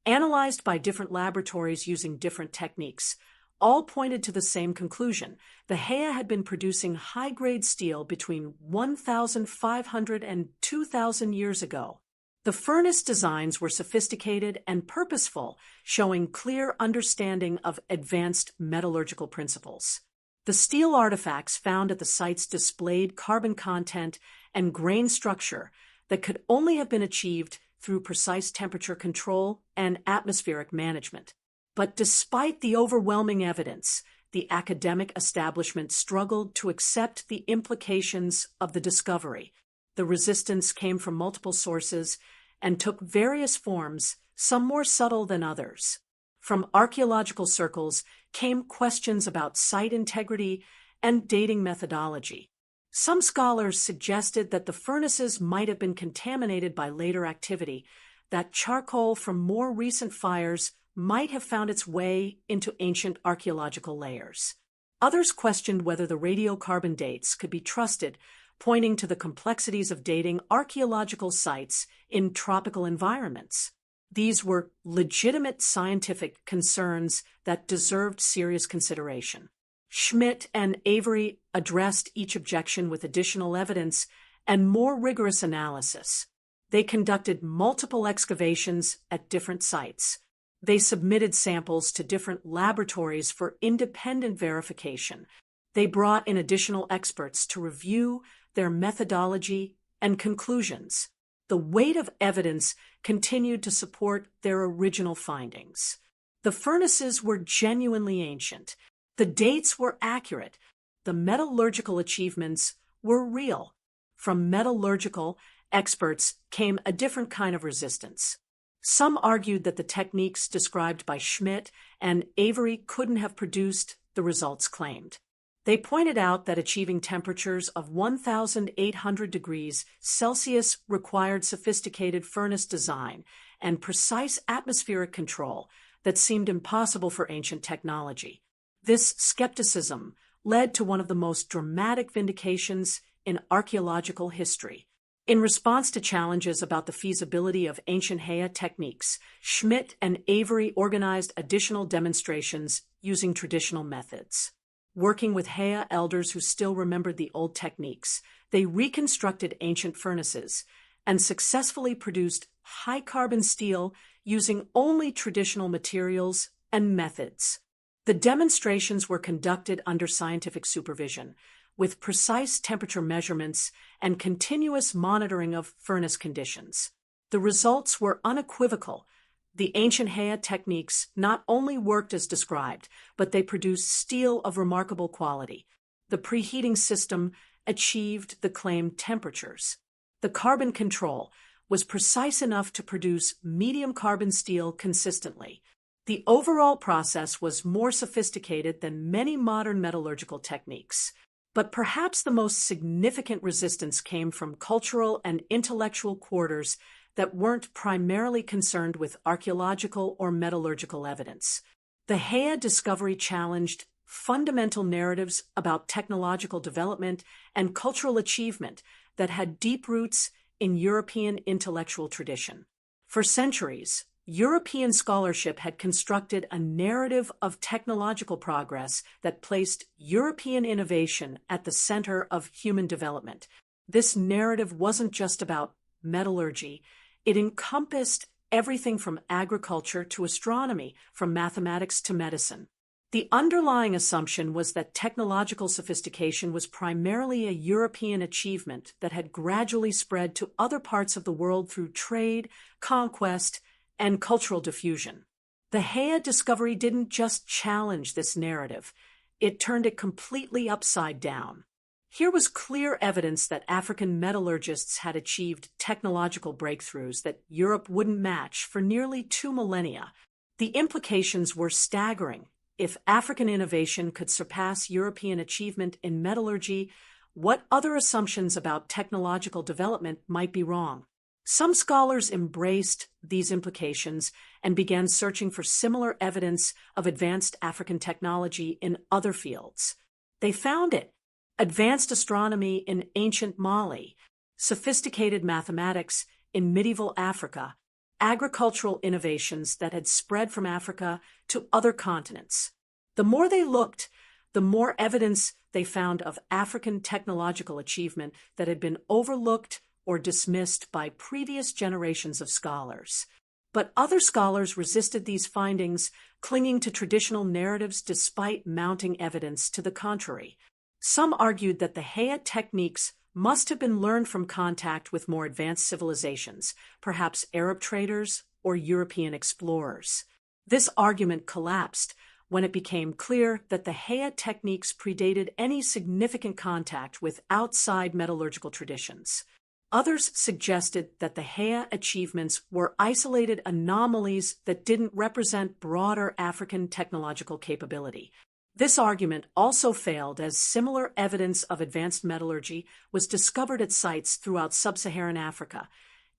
analyzed by different laboratories using different techniques, all pointed to the same conclusion. The Hea had been producing high-grade steel between 1,500 and 2,000 years ago. The furnace designs were sophisticated and purposeful, showing clear understanding of advanced metallurgical principles. The steel artifacts found at the sites displayed carbon content and grain structure that could only have been achieved through precise temperature control and atmospheric management. But despite the overwhelming evidence, the academic establishment struggled to accept the implications of the discovery. The resistance came from multiple sources and took various forms, some more subtle than others. From archaeological circles came questions about site integrity and dating methodology. Some scholars suggested that the furnaces might have been contaminated by later activity, that charcoal from more recent fires might have found its way into ancient archaeological layers. Others questioned whether the radiocarbon dates could be trusted, pointing to the complexities of dating archaeological sites in tropical environments. These were legitimate scientific concerns that deserved serious consideration. Schmidt and Avery addressed each objection with additional evidence and more rigorous analysis. They conducted multiple excavations at different sites. They submitted samples to different laboratories for independent verification. They brought in additional experts to review their methodology and conclusions. The weight of evidence continued to support their original findings. The furnaces were genuinely ancient. The dates were accurate. The metallurgical achievements were real. From metallurgical experts came a different kind of resistance. Some argued that the techniques described by Schmidt and Avery couldn't have produced the results claimed. They pointed out that achieving temperatures of 1,800 degrees Celsius required sophisticated furnace design and precise atmospheric control that seemed impossible for ancient technology. This skepticism led to one of the most dramatic vindications in archaeological history. In response to challenges about the feasibility of ancient Hea techniques, Schmidt and Avery organized additional demonstrations using traditional methods. Working with Hea elders who still remembered the old techniques, they reconstructed ancient furnaces and successfully produced high-carbon steel using only traditional materials and methods. The demonstrations were conducted under scientific supervision, with precise temperature measurements and continuous monitoring of furnace conditions. The results were unequivocal. The ancient Hea techniques not only worked as described, but they produced steel of remarkable quality. The preheating system achieved the claimed temperatures. The carbon control was precise enough to produce medium carbon steel consistently. The overall process was more sophisticated than many modern metallurgical techniques. But perhaps the most significant resistance came from cultural and intellectual quarters that weren't primarily concerned with archaeological or metallurgical evidence. The Hea discovery challenged fundamental narratives about technological development and cultural achievement that had deep roots in European intellectual tradition. For centuries, European scholarship had constructed a narrative of technological progress that placed European innovation at the center of human development. This narrative wasn't just about metallurgy. It encompassed everything from agriculture to astronomy, from mathematics to medicine. The underlying assumption was that technological sophistication was primarily a European achievement that had gradually spread to other parts of the world through trade, conquest, and cultural diffusion. The Hea discovery didn't just challenge this narrative, it turned it completely upside down. Here was clear evidence that African metallurgists had achieved technological breakthroughs that Europe wouldn't match for nearly 2 millennia. The implications were staggering. If African innovation could surpass European achievement in metallurgy, what other assumptions about technological development might be wrong? Some scholars embraced these implications and began searching for similar evidence of advanced African technology in other fields. They found it: advanced astronomy in ancient Mali, sophisticated mathematics in medieval Africa, agricultural innovations that had spread from Africa to other continents. The more they looked, the more evidence they found of African technological achievement that had been overlooked or dismissed by previous generations of scholars. But other scholars resisted these findings, clinging to traditional narratives despite mounting evidence to the contrary. Some argued that the Hea techniques must have been learned from contact with more advanced civilizations, perhaps Arab traders or European explorers. This argument collapsed when it became clear that the Hea techniques predated any significant contact with outside metallurgical traditions. Others suggested that the Hea achievements were isolated anomalies that didn't represent broader African technological capability. This argument also failed, as similar evidence of advanced metallurgy was discovered at sites throughout sub-Saharan Africa,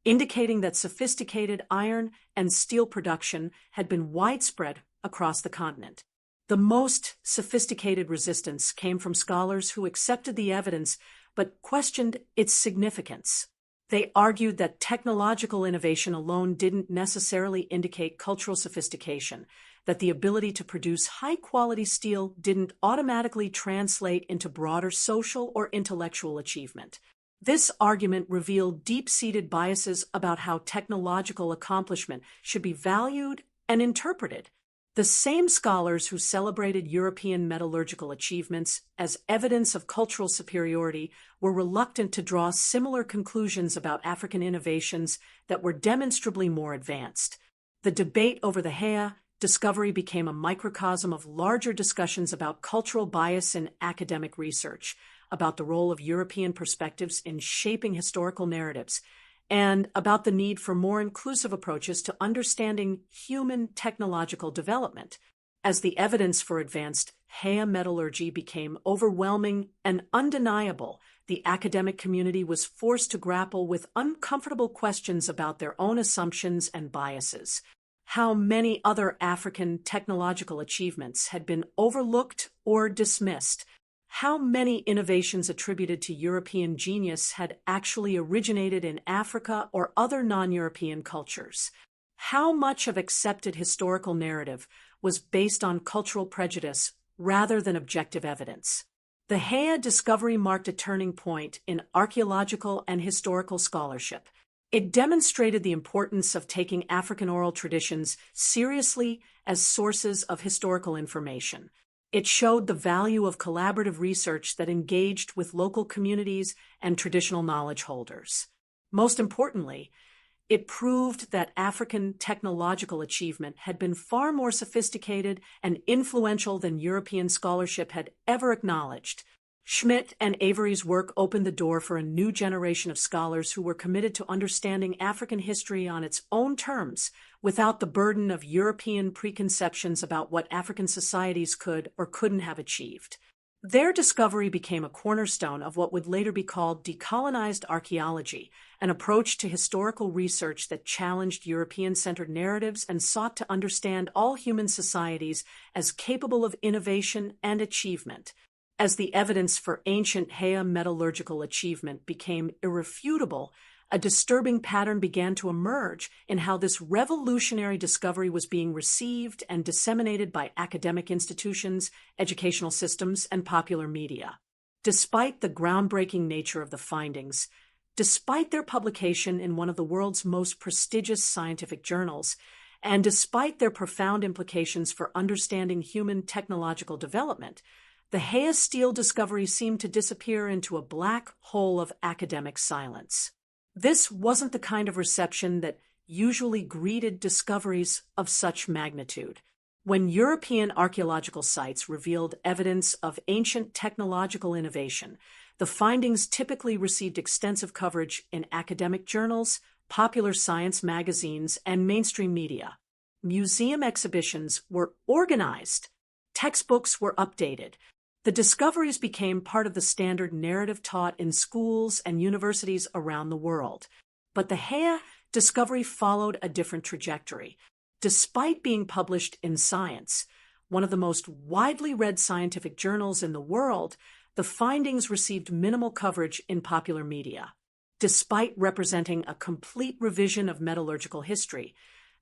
indicating that sophisticated iron and steel production had been widespread across the continent. The most sophisticated resistance came from scholars who accepted the evidence but questioned its significance. They argued that technological innovation alone didn't necessarily indicate cultural sophistication, that the ability to produce high-quality steel didn't automatically translate into broader social or intellectual achievement. This argument revealed deep-seated biases about how technological accomplishment should be valued and interpreted. The same scholars who celebrated European metallurgical achievements as evidence of cultural superiority were reluctant to draw similar conclusions about African innovations that were demonstrably more advanced. The debate over the Hea discovery became a microcosm of larger discussions about cultural bias in academic research, about the role of European perspectives in shaping historical narratives, and about the need for more inclusive approaches to understanding human technological development. As the evidence for advanced Hea metallurgy became overwhelming and undeniable, the academic community was forced to grapple with uncomfortable questions about their own assumptions and biases. How many other African technological achievements had been overlooked or dismissed? How many innovations attributed to European genius had actually originated in Africa or other non-European cultures? How much of accepted historical narrative was based on cultural prejudice rather than objective evidence? The Hea discovery marked a turning point in archaeological and historical scholarship. It demonstrated the importance of taking African oral traditions seriously as sources of historical information. It showed the value of collaborative research that engaged with local communities and traditional knowledge holders. Most importantly, it proved that African technological achievement had been far more sophisticated and influential than European scholarship had ever acknowledged. Schmidt and Avery's work opened the door for a new generation of scholars who were committed to understanding African history on its own terms, without the burden of European preconceptions about what African societies could or couldn't have achieved. Their discovery became a cornerstone of what would later be called decolonized archaeology, an approach to historical research that challenged European-centered narratives and sought to understand all human societies as capable of innovation and achievement. As the evidence for ancient Hea metallurgical achievement became irrefutable, a disturbing pattern began to emerge in how this revolutionary discovery was being received and disseminated by academic institutions, educational systems, and popular media. Despite the groundbreaking nature of the findings, despite their publication in one of the world's most prestigious scientific journals, and despite their profound implications for understanding human technological development, the Hea steel discovery seemed to disappear into a black hole of academic silence. This wasn't the kind of reception that usually greeted discoveries of such magnitude. When European archaeological sites revealed evidence of ancient technological innovation, the findings typically received extensive coverage in academic journals, popular science magazines, and mainstream media. Museum exhibitions were organized. Textbooks were updated. The discoveries became part of the standard narrative taught in schools and universities around the world. But the Hea discovery followed a different trajectory. Despite being published in Science, one of the most widely read scientific journals in the world, the findings received minimal coverage in popular media. Despite representing a complete revision of metallurgical history,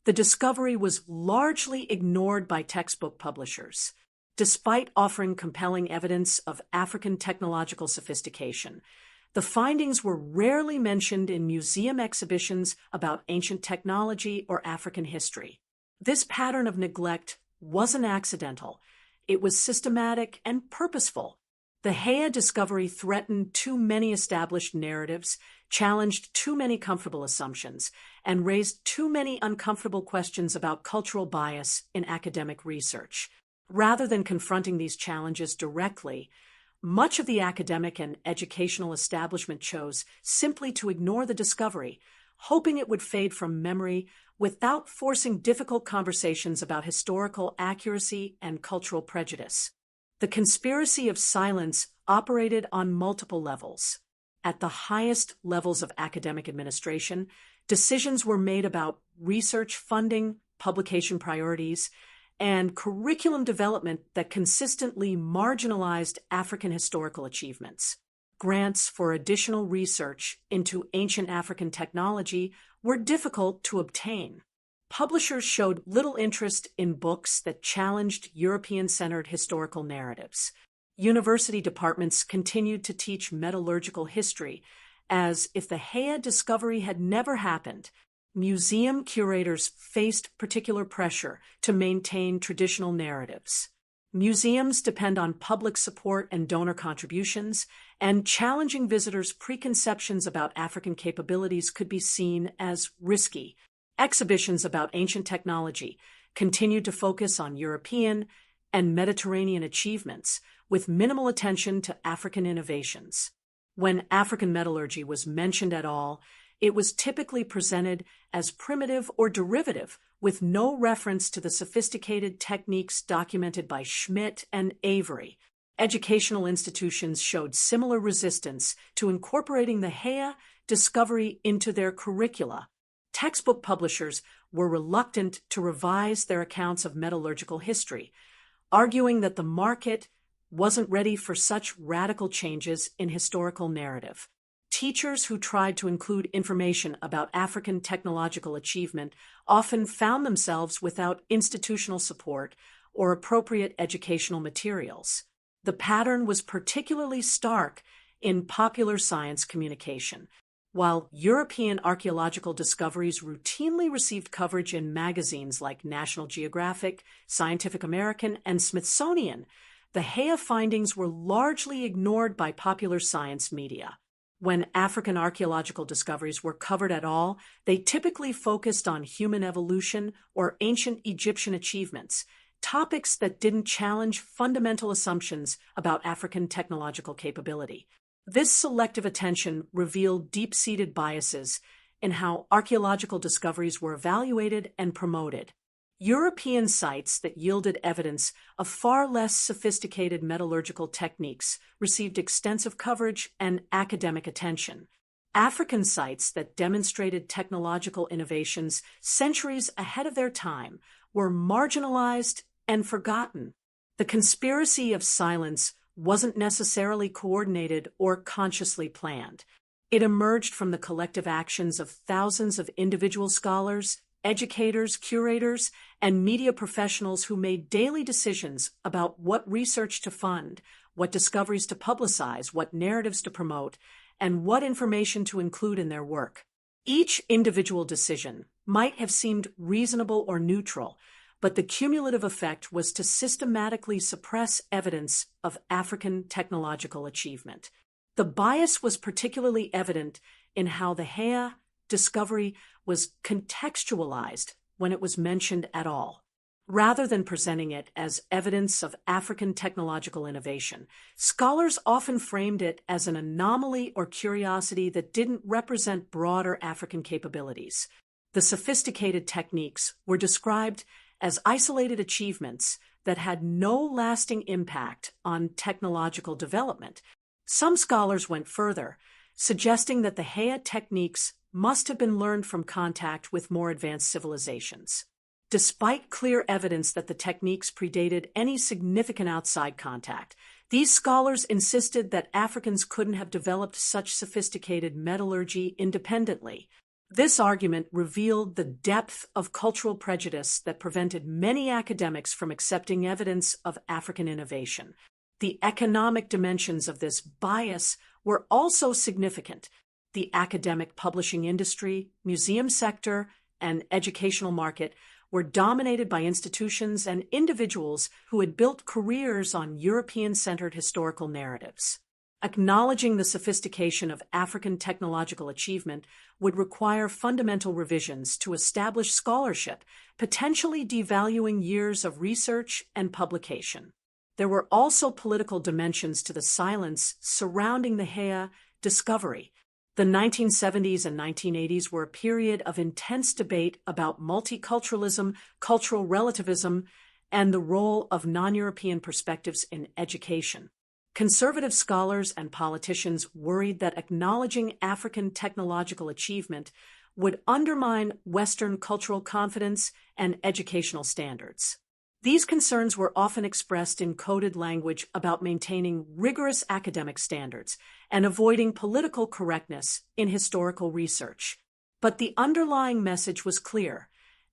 the discovery was largely ignored by textbook publishers. Despite offering compelling evidence of African technological sophistication, the findings were rarely mentioned in museum exhibitions about ancient technology or African history. This pattern of neglect wasn't accidental. It was systematic and purposeful. The Hea discovery threatened too many established narratives, challenged too many comfortable assumptions, and raised too many uncomfortable questions about cultural bias in academic research. Rather than confronting these challenges directly, much of the academic and educational establishment chose simply to ignore the discovery, hoping it would fade from memory without forcing difficult conversations about historical accuracy and cultural prejudice. The conspiracy of silence operated on multiple levels. At the highest levels of academic administration, decisions were made about research funding, publication priorities, and curriculum development that consistently marginalized African historical achievements. Grants for additional research into ancient African technology were difficult to obtain. Publishers showed little interest in books that challenged European-centered historical narratives. University departments continued to teach metallurgical history as if the Hea discovery had never happened. Museum curators faced particular pressure to maintain traditional narratives. Museums depend on public support and donor contributions, and challenging visitors' preconceptions about African capabilities could be seen as risky. Exhibitions about ancient technology continued to focus on European and Mediterranean achievements, with minimal attention to African innovations. When African metallurgy was mentioned at all, it was typically presented as primitive or derivative, with no reference to the sophisticated techniques documented by Schmidt and Avery. Educational institutions showed similar resistance to incorporating the Hea discovery into their curricula. Textbook publishers were reluctant to revise their accounts of metallurgical history, arguing that the market wasn't ready for such radical changes in historical narrative. Teachers who tried to include information about African technological achievement often found themselves without institutional support or appropriate educational materials. The pattern was particularly stark in popular science communication. While European archaeological discoveries routinely received coverage in magazines like National Geographic, Scientific American, and Smithsonian, the Hea findings were largely ignored by popular science media. When African archaeological discoveries were covered at all, they typically focused on human evolution or ancient Egyptian achievements, topics that didn't challenge fundamental assumptions about African technological capability. This selective attention revealed deep-seated biases in how archaeological discoveries were evaluated and promoted. European sites that yielded evidence of far less sophisticated metallurgical techniques received extensive coverage and academic attention. African sites that demonstrated technological innovations centuries ahead of their time were marginalized and forgotten. The conspiracy of silence wasn't necessarily coordinated or consciously planned. It emerged from the collective actions of thousands of individual scholars, educators, curators, and media professionals who made daily decisions about what research to fund, what discoveries to publicize, what narratives to promote, and what information to include in their work. Each individual decision might have seemed reasonable or neutral, but the cumulative effect was to systematically suppress evidence of African technological achievement. The bias was particularly evident in how the Hea discovery was contextualized when it was mentioned at all. Rather than presenting it as evidence of African technological innovation, scholars often framed it as an anomaly or curiosity that didn't represent broader African capabilities. The sophisticated techniques were described as isolated achievements that had no lasting impact on technological development. Some scholars went further, suggesting that the Hea techniques must have been learned from contact with more advanced civilizations. Despite clear evidence that the techniques predated any significant outside contact, these scholars insisted that Africans couldn't have developed such sophisticated metallurgy independently. This argument revealed the depth of cultural prejudice that prevented many academics from accepting evidence of African innovation. The economic dimensions of this bias were also significant. The academic publishing industry, museum sector, and educational market were dominated by institutions and individuals who had built careers on European-centered historical narratives. Acknowledging the sophistication of African technological achievement would require fundamental revisions to establish scholarship, potentially devaluing years of research and publication. There were also political dimensions to the silence surrounding the Hea discovery. The 1970s and 1980s were a period of intense debate about multiculturalism, cultural relativism, and the role of non-European perspectives in education. Conservative scholars and politicians worried that acknowledging African technological achievement would undermine Western cultural confidence and educational standards. These concerns were often expressed in coded language about maintaining rigorous academic standards and avoiding political correctness in historical research. But the underlying message was clear.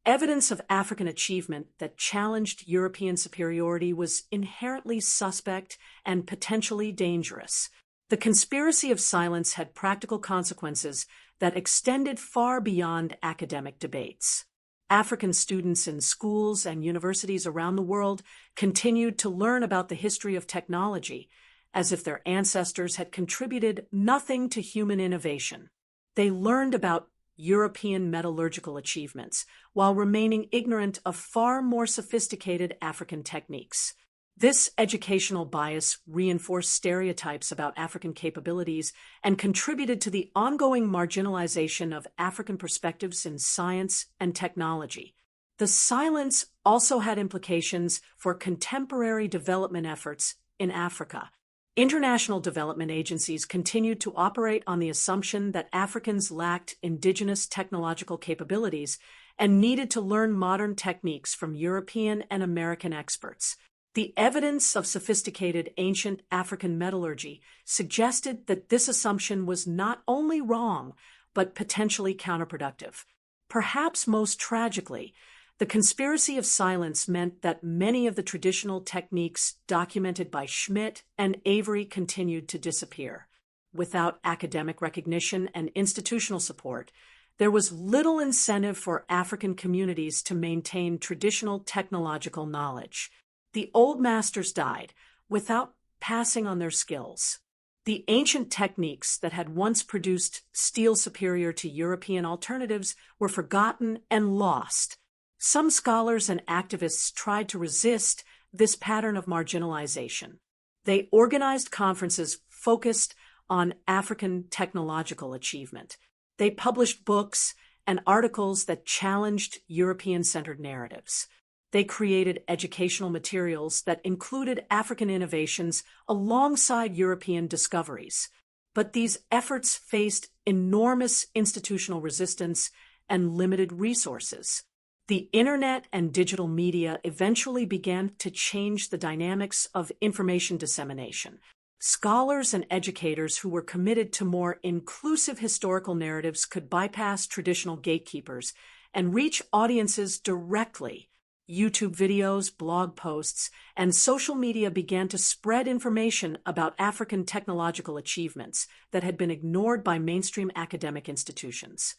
Evidence of African achievement that challenged European superiority was inherently suspect and potentially dangerous. The conspiracy of silence had practical consequences that extended far beyond academic debates. African students in schools and universities around the world continued to learn about the history of technology, as if their ancestors had contributed nothing to human innovation. They learned about European metallurgical achievements while remaining ignorant of far more sophisticated African techniques. This educational bias reinforced stereotypes about African capabilities and contributed to the ongoing marginalization of African perspectives in science and technology. The silence also had implications for contemporary development efforts in Africa. International development agencies continued to operate on the assumption that Africans lacked indigenous technological capabilities and needed to learn modern techniques from European and American experts. The evidence of sophisticated ancient African metallurgy suggested that this assumption was not only wrong, but potentially counterproductive. Perhaps most tragically, the conspiracy of silence meant that many of the traditional techniques documented by Schmidt and Avery continued to disappear. Without academic recognition and institutional support, there was little incentive for African communities to maintain traditional technological knowledge. The old masters died without passing on their skills. The ancient techniques that had once produced steel superior to European alternatives were forgotten and lost. Some scholars and activists tried to resist this pattern of marginalization. They organized conferences focused on African technological achievement. They published books and articles that challenged European-centered narratives. They created educational materials that included African innovations alongside European discoveries. But these efforts faced enormous institutional resistance and limited resources. The internet and digital media eventually began to change the dynamics of information dissemination. Scholars and educators who were committed to more inclusive historical narratives could bypass traditional gatekeepers and reach audiences directly. YouTube videos, blog posts, and social media began to spread information about African technological achievements that had been ignored by mainstream academic institutions.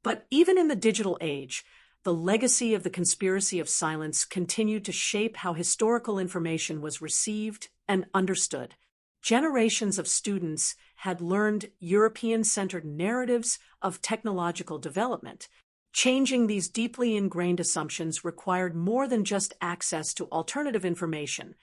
But even in the digital age, the legacy of the conspiracy of silence continued to shape how historical information was received and understood. Generations of students had learned European-centered narratives of technological development. Changing these deeply ingrained assumptions required more than just access to alternative information.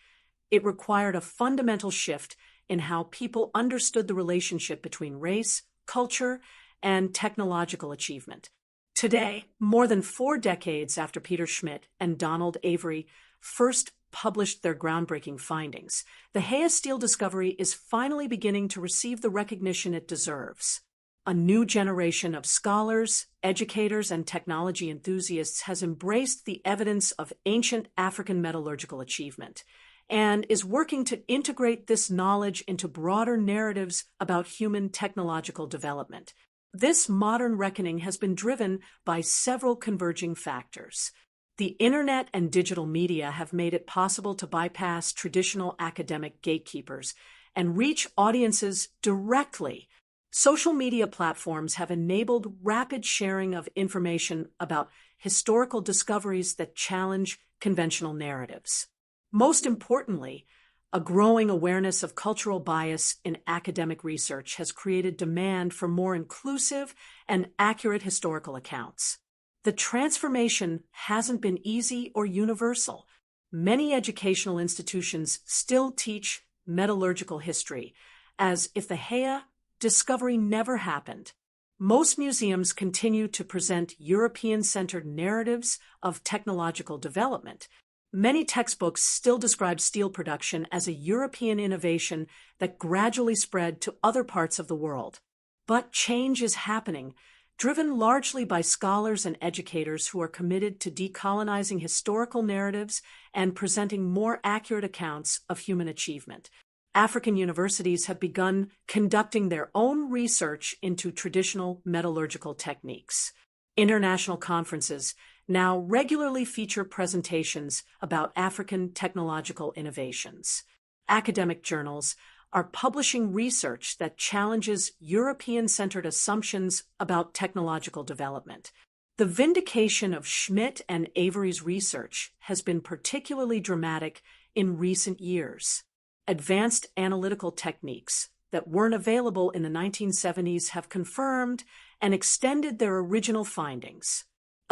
It required a fundamental shift in how people understood the relationship between race, culture, and technological achievement. Today, more than 4 decades after Peter Schmidt and Donald Avery first published their groundbreaking findings, the Heya steel discovery is finally beginning to receive the recognition it deserves. A new generation of scholars, educators, and technology enthusiasts has embraced the evidence of ancient African metallurgical achievement and is working to integrate this knowledge into broader narratives about human technological development. This modern reckoning has been driven by several converging factors. The internet and digital media have made it possible to bypass traditional academic gatekeepers and reach audiences directly. Social media platforms have enabled rapid sharing of information about historical discoveries that challenge conventional narratives. Most importantly, a growing awareness of cultural bias in academic research has created demand for more inclusive and accurate historical accounts. The transformation hasn't been easy or universal. Many educational institutions still teach metallurgical history as if the Heya discovery never happened. Most museums continue to present European-centered narratives of technological development. Many textbooks still describe steel production as a European innovation that gradually spread to other parts of the world. But change is happening, driven largely by scholars and educators who are committed to decolonizing historical narratives and presenting more accurate accounts of human achievement. African universities have begun conducting their own research into traditional metallurgical techniques. International conferences now regularly feature presentations about African technological innovations. Academic journals are publishing research that challenges European-centered assumptions about technological development. The vindication of Schmidt and Avery's research has been particularly dramatic in recent years. Advanced analytical techniques that weren't available in the 1970s have confirmed and extended their original findings.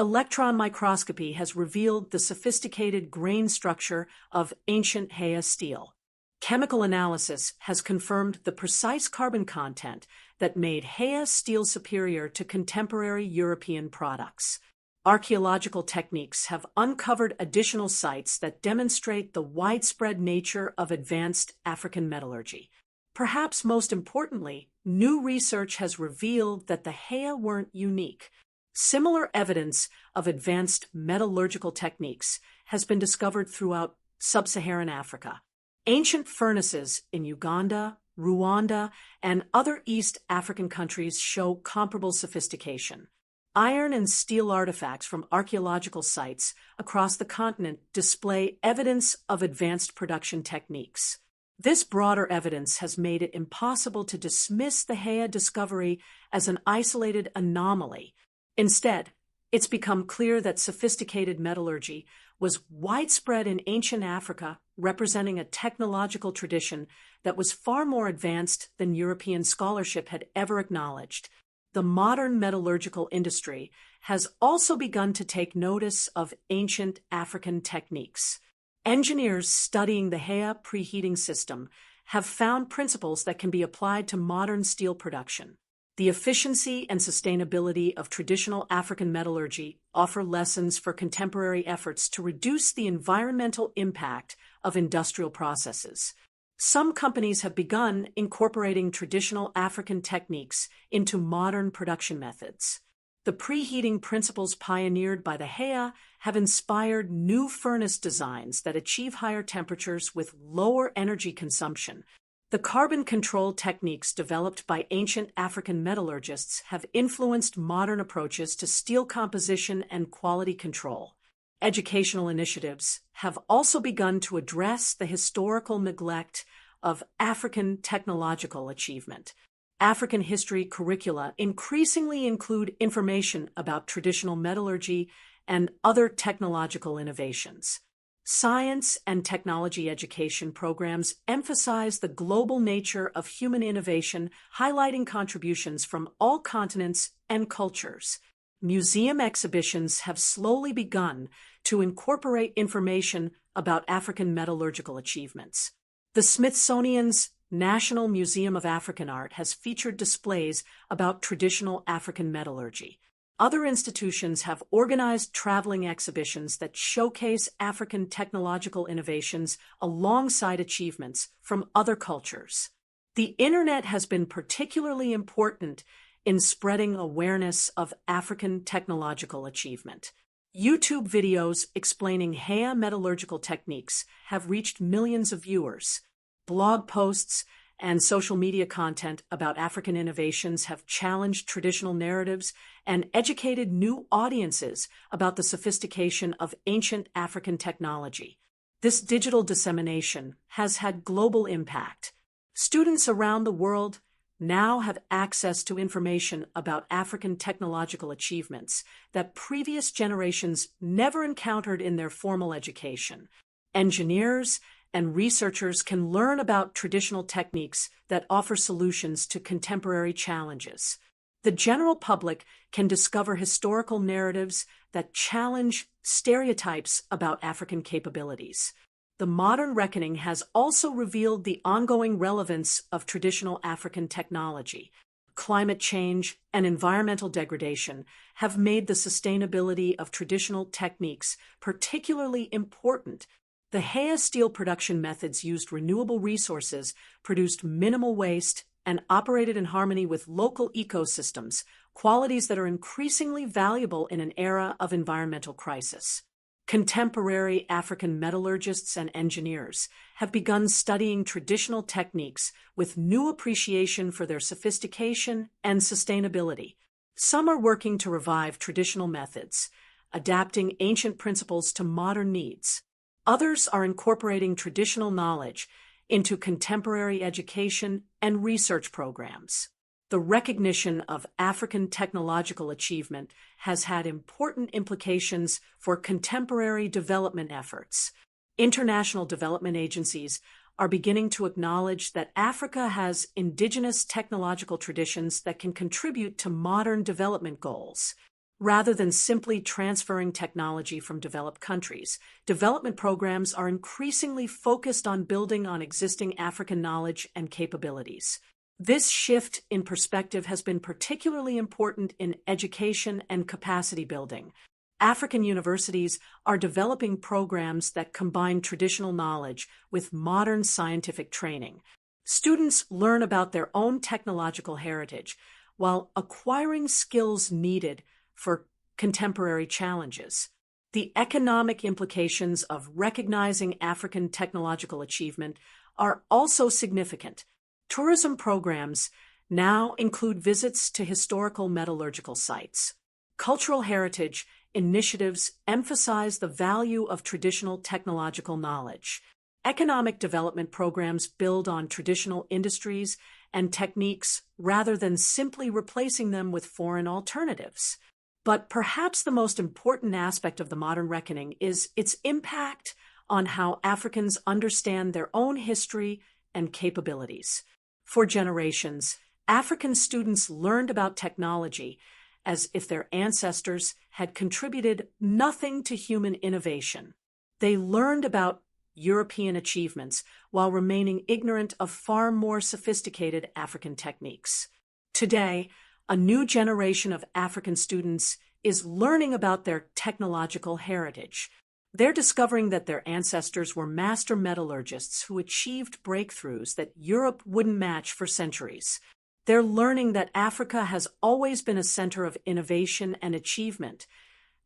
Electron microscopy has revealed the sophisticated grain structure of ancient Hea steel. Chemical analysis has confirmed the precise carbon content that made Hea steel superior to contemporary European products. Archaeological techniques have uncovered additional sites that demonstrate the widespread nature of advanced African metallurgy. Perhaps most importantly, new research has revealed that the Hea weren't unique. Similar evidence of advanced metallurgical techniques has been discovered throughout sub-Saharan Africa. Ancient furnaces in Uganda, Rwanda, and other East African countries show comparable sophistication. Iron and steel artifacts from archaeological sites across the continent display evidence of advanced production techniques. This broader evidence has made it impossible to dismiss the Hea discovery as an isolated anomaly. Instead, it's become clear that sophisticated metallurgy was widespread in ancient Africa, representing a technological tradition that was far more advanced than European scholarship had ever acknowledged. The modern metallurgical industry has also begun to take notice of ancient African techniques. Engineers studying the Hea preheating system have found principles that can be applied to modern steel production. The efficiency and sustainability of traditional African metallurgy offer lessons for contemporary efforts to reduce the environmental impact of industrial processes. Some companies have begun incorporating traditional African techniques into modern production methods. The preheating principles pioneered by the Hea have inspired new furnace designs that achieve higher temperatures with lower energy consumption. The carbon control techniques developed by ancient African metallurgists have influenced modern approaches to steel composition and quality control. Educational initiatives have also begun to address the historical neglect of African technological achievement. African history curricula increasingly include information about traditional metallurgy and other technological innovations. Science and technology education programs emphasize the global nature of human innovation, highlighting contributions from all continents and cultures. Museum exhibitions have slowly begun to incorporate information about African metallurgical achievements. The Smithsonian's National Museum of African Art has featured displays about traditional African metallurgy. Other institutions have organized traveling exhibitions that showcase African technological innovations alongside achievements from other cultures. The Internet has been particularly important in spreading awareness of African technological achievement. YouTube videos explaining Hea metallurgical techniques have reached millions of viewers. Blog posts and social media content about African innovations have challenged traditional narratives and educated new audiences about the sophistication of ancient African technology. This digital dissemination has had global impact. Students around the world now have access to information about African technological achievements that previous generations never encountered in their formal education. Engineers and researchers can learn about traditional techniques that offer solutions to contemporary challenges. The general public can discover historical narratives that challenge stereotypes about African capabilities. The modern reckoning has also revealed the ongoing relevance of traditional African technology. Climate change and environmental degradation have made the sustainability of traditional techniques particularly important. The Hea steel production methods used renewable resources, produced minimal waste, and operated in harmony with local ecosystems, qualities that are increasingly valuable in an era of environmental crisis. Contemporary African metallurgists and engineers have begun studying traditional techniques with new appreciation for their sophistication and sustainability. Some are working to revive traditional methods, adapting ancient principles to modern needs. Others are incorporating traditional knowledge into contemporary education and research programs. The recognition of African technological achievement has had important implications for contemporary development efforts. International development agencies are beginning to acknowledge that Africa has indigenous technological traditions that can contribute to modern development goals. Rather than simply transferring technology from developed countries, development programs are increasingly focused on building on existing African knowledge and capabilities. This shift in perspective has been particularly important in education and capacity building. African universities are developing programs that combine traditional knowledge with modern scientific training. Students learn about their own technological heritage while acquiring skills needed for contemporary challenges. The economic implications of recognizing African technological achievement are also significant. Tourism programs now include visits to historical metallurgical sites. Cultural heritage initiatives emphasize the value of traditional technological knowledge. Economic development programs build on traditional industries and techniques rather than simply replacing them with foreign alternatives. But perhaps the most important aspect of the modern reckoning is its impact on how Africans understand their own history and capabilities. For generations, African students learned about technology as if their ancestors had contributed nothing to human innovation. They learned about European achievements while remaining ignorant of far more sophisticated African techniques. Today, a new generation of African students is learning about their technological heritage. They're discovering that their ancestors were master metallurgists who achieved breakthroughs that Europe wouldn't match for centuries. They're learning that Africa has always been a center of innovation and achievement,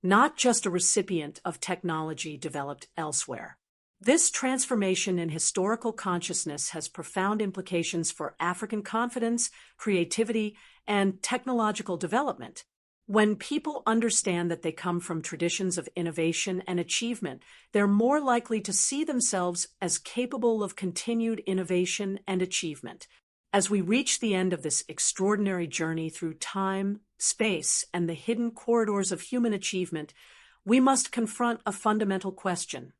not just a recipient of technology developed elsewhere. This transformation in historical consciousness has profound implications for African confidence, creativity, and technological development. When people understand that they come from traditions of innovation and achievement, they're more likely to see themselves as capable of continued innovation and achievement. As we reach the end of this extraordinary journey through time, space, and the hidden corridors of human achievement, we must confront a fundamental question.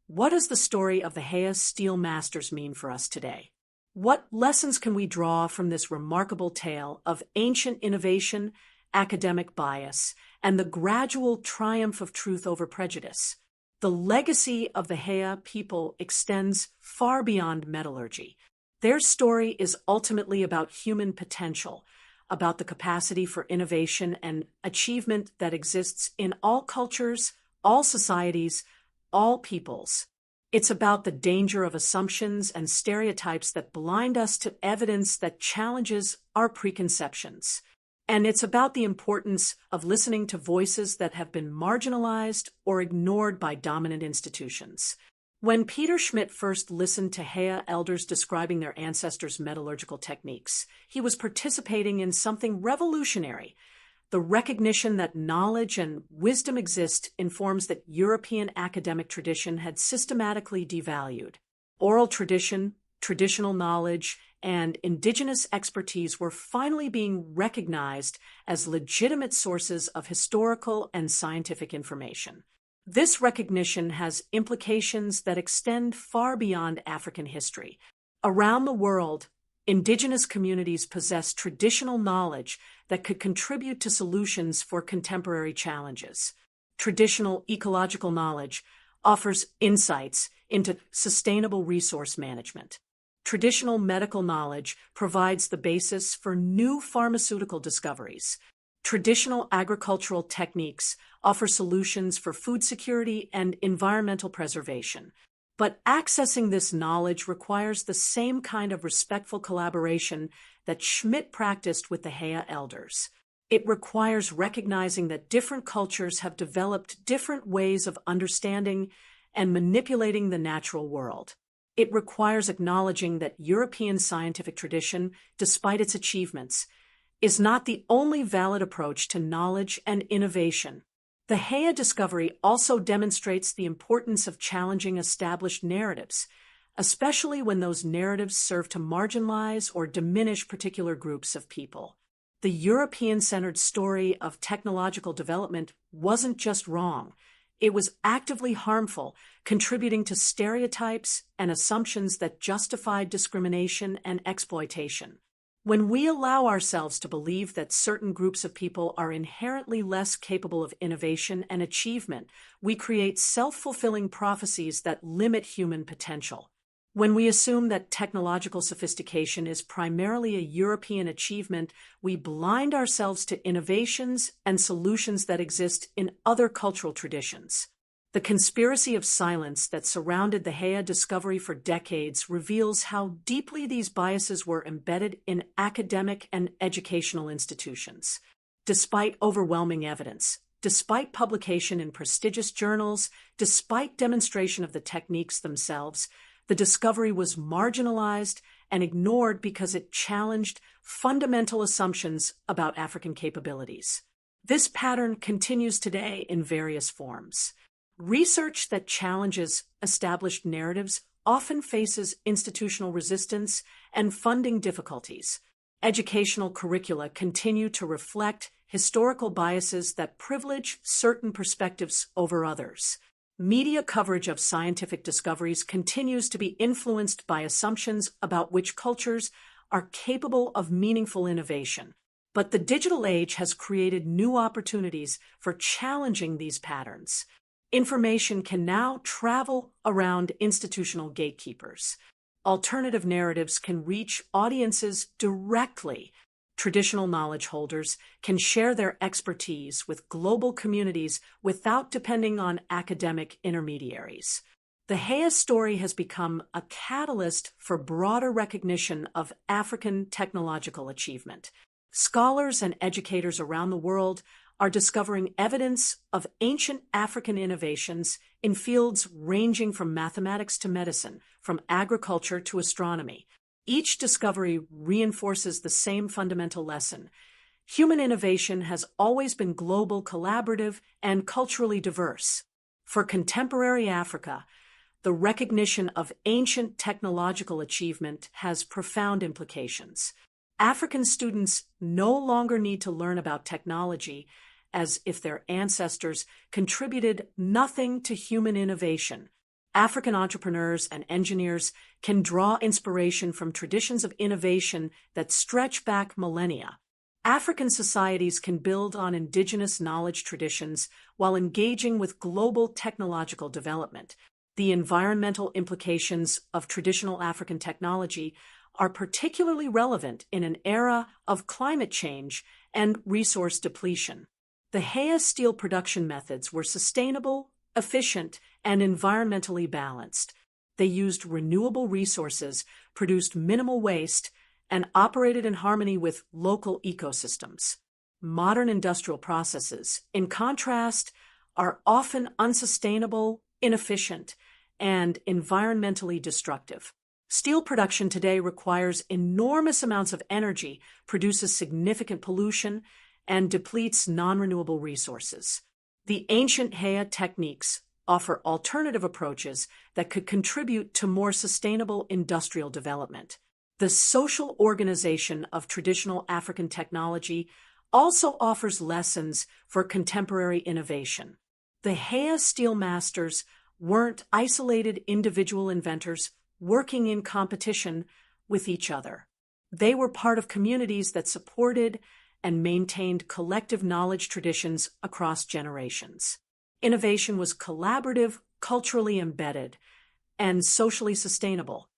What does the story of the Heya steel masters mean for us today? What lessons can we draw from this remarkable tale of ancient innovation, academic bias, and the gradual triumph of truth over prejudice? The legacy of the Heya people extends far beyond metallurgy. Their story is ultimately about human potential, about the capacity for innovation and achievement that exists in all cultures, all societies, all peoples. It's about the danger of assumptions and stereotypes that blind us to evidence that challenges our preconceptions. And it's about the importance of listening to voices that have been marginalized or ignored by dominant institutions. When Peter Schmidt first listened to Heya elders describing their ancestors' metallurgical techniques, he was participating in something revolutionary. The recognition that knowledge and wisdom exist informs that European academic tradition had systematically devalued. Oral tradition, traditional knowledge, and indigenous expertise were finally being recognized as legitimate sources of historical and scientific information. This recognition has implications that extend far beyond African history. Around the world, indigenous communities possess traditional knowledge that could contribute to solutions for contemporary challenges. Traditional ecological knowledge offers insights into sustainable resource management. Traditional medical knowledge provides the basis for new pharmaceutical discoveries. Traditional agricultural techniques offer solutions for food security and environmental preservation. But accessing this knowledge requires the same kind of respectful collaboration that Schmidt practiced with the Heya elders. It requires recognizing that different cultures have developed different ways of understanding and manipulating the natural world. It requires acknowledging that European scientific tradition, despite its achievements, is not the only valid approach to knowledge and innovation. The Heya discovery also demonstrates the importance of challenging established narratives, especially when those narratives serve to marginalize or diminish particular groups of people. The European-centered story of technological development wasn't just wrong. It was actively harmful, contributing to stereotypes and assumptions that justified discrimination and exploitation. When we allow ourselves to believe that certain groups of people are inherently less capable of innovation and achievement, we create self-fulfilling prophecies that limit human potential. When we assume that technological sophistication is primarily a European achievement, we blind ourselves to innovations and solutions that exist in other cultural traditions. The conspiracy of silence that surrounded the Hea discovery for decades reveals how deeply these biases were embedded in academic and educational institutions. Despite overwhelming evidence, despite publication in prestigious journals, despite demonstration of the techniques themselves, the discovery was marginalized and ignored because it challenged fundamental assumptions about African capabilities. This pattern continues today in various forms. Research that challenges established narratives often faces institutional resistance and funding difficulties. Educational curricula continue to reflect historical biases that privilege certain perspectives over others. Media coverage of scientific discoveries continues to be influenced by assumptions about which cultures are capable of meaningful innovation. But the digital age has created new opportunities for challenging these patterns. Information can now travel around institutional gatekeepers. Alternative narratives can reach audiences directly. Traditional knowledge holders can share their expertise with global communities without depending on academic intermediaries. The Hea story has become a catalyst for broader recognition of African technological achievement. Scholars and educators around the world are discovering evidence of ancient African innovations in fields ranging from mathematics to medicine, from agriculture to astronomy. Each discovery reinforces the same fundamental lesson. Human innovation has always been global, collaborative, and culturally diverse. For contemporary Africa, the recognition of ancient technological achievement has profound implications. African students no longer need to learn about technology as if their ancestors contributed nothing to human innovation. African entrepreneurs and engineers can draw inspiration from traditions of innovation that stretch back millennia. African societies can build on indigenous knowledge traditions while engaging with global technological development. The environmental implications of traditional African technology are particularly relevant in an era of climate change and resource depletion. The Hea steel production methods were sustainable, efficient, and environmentally balanced. They used renewable resources, produced minimal waste, and operated in harmony with local ecosystems. Modern industrial processes, in contrast, are often unsustainable, inefficient, and environmentally destructive. Steel production today requires enormous amounts of energy, produces significant pollution, and depletes non-renewable resources. The ancient Hea techniques offer alternative approaches that could contribute to more sustainable industrial development. The social organization of traditional African technology also offers lessons for contemporary innovation. The Hea steel masters weren't isolated individual inventors working in competition with each other. They were part of communities that supported and maintained collective knowledge traditions across generations. Innovation was collaborative, culturally embedded, and socially sustainable.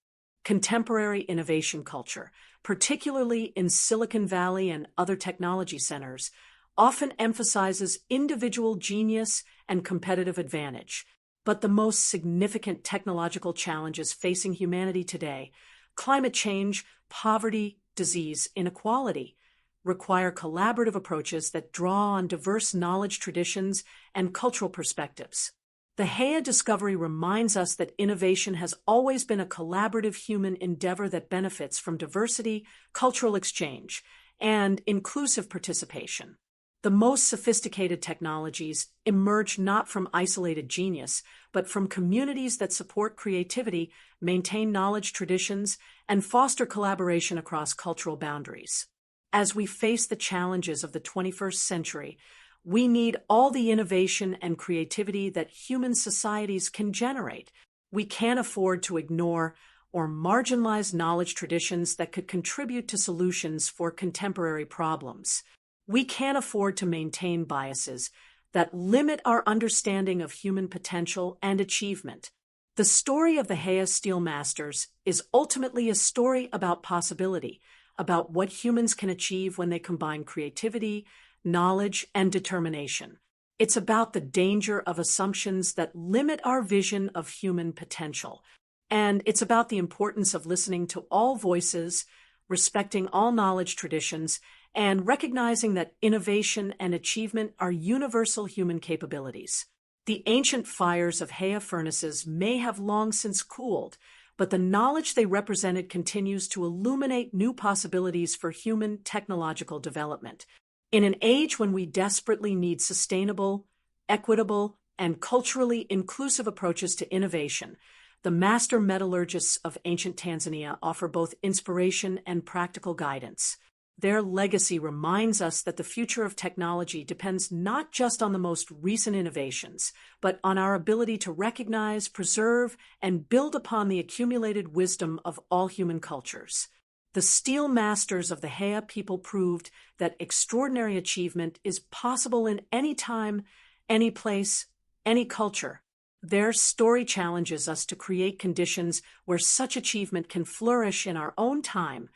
Contemporary innovation culture, particularly in Silicon Valley and other technology centers, often emphasizes individual genius and competitive advantage. But the most significant technological challenges facing humanity today, climate change, poverty, disease, inequality, require collaborative approaches that draw on diverse knowledge traditions and cultural perspectives. The Hea discovery reminds us that innovation has always been a collaborative human endeavor that benefits from diversity, cultural exchange, and inclusive participation. The most sophisticated technologies emerge not from isolated genius, but from communities that support creativity, maintain knowledge traditions, and foster collaboration across cultural boundaries. As we face the challenges of the 21st century, we need all the innovation and creativity that human societies can generate. We can't afford to ignore or marginalized knowledge traditions that could contribute to solutions for contemporary problems. We can't afford to maintain biases that limit our understanding of human potential and achievement. The story of the Hea Steel Masters is ultimately a story about possibility, about what humans can achieve when they combine creativity, knowledge, and determination. It's about the danger of assumptions that limit our vision of human potential. And it's about the importance of listening to all voices, respecting all knowledge traditions, and recognizing that innovation and achievement are universal human capabilities. The ancient fires of Hea furnaces may have long since cooled, but the knowledge they represented continues to illuminate new possibilities for human technological development. In an age when we desperately need sustainable, equitable, and culturally inclusive approaches to innovation, the master metallurgists of ancient Tanzania offer both inspiration and practical guidance. Their legacy reminds us that the future of technology depends not just on the most recent innovations, but on our ability to recognize, preserve, and build upon the accumulated wisdom of all human cultures. The steel masters of the Hea people proved that extraordinary achievement is possible in any time, any place, any culture. Their story challenges us to create conditions where such achievement can flourish in our own time,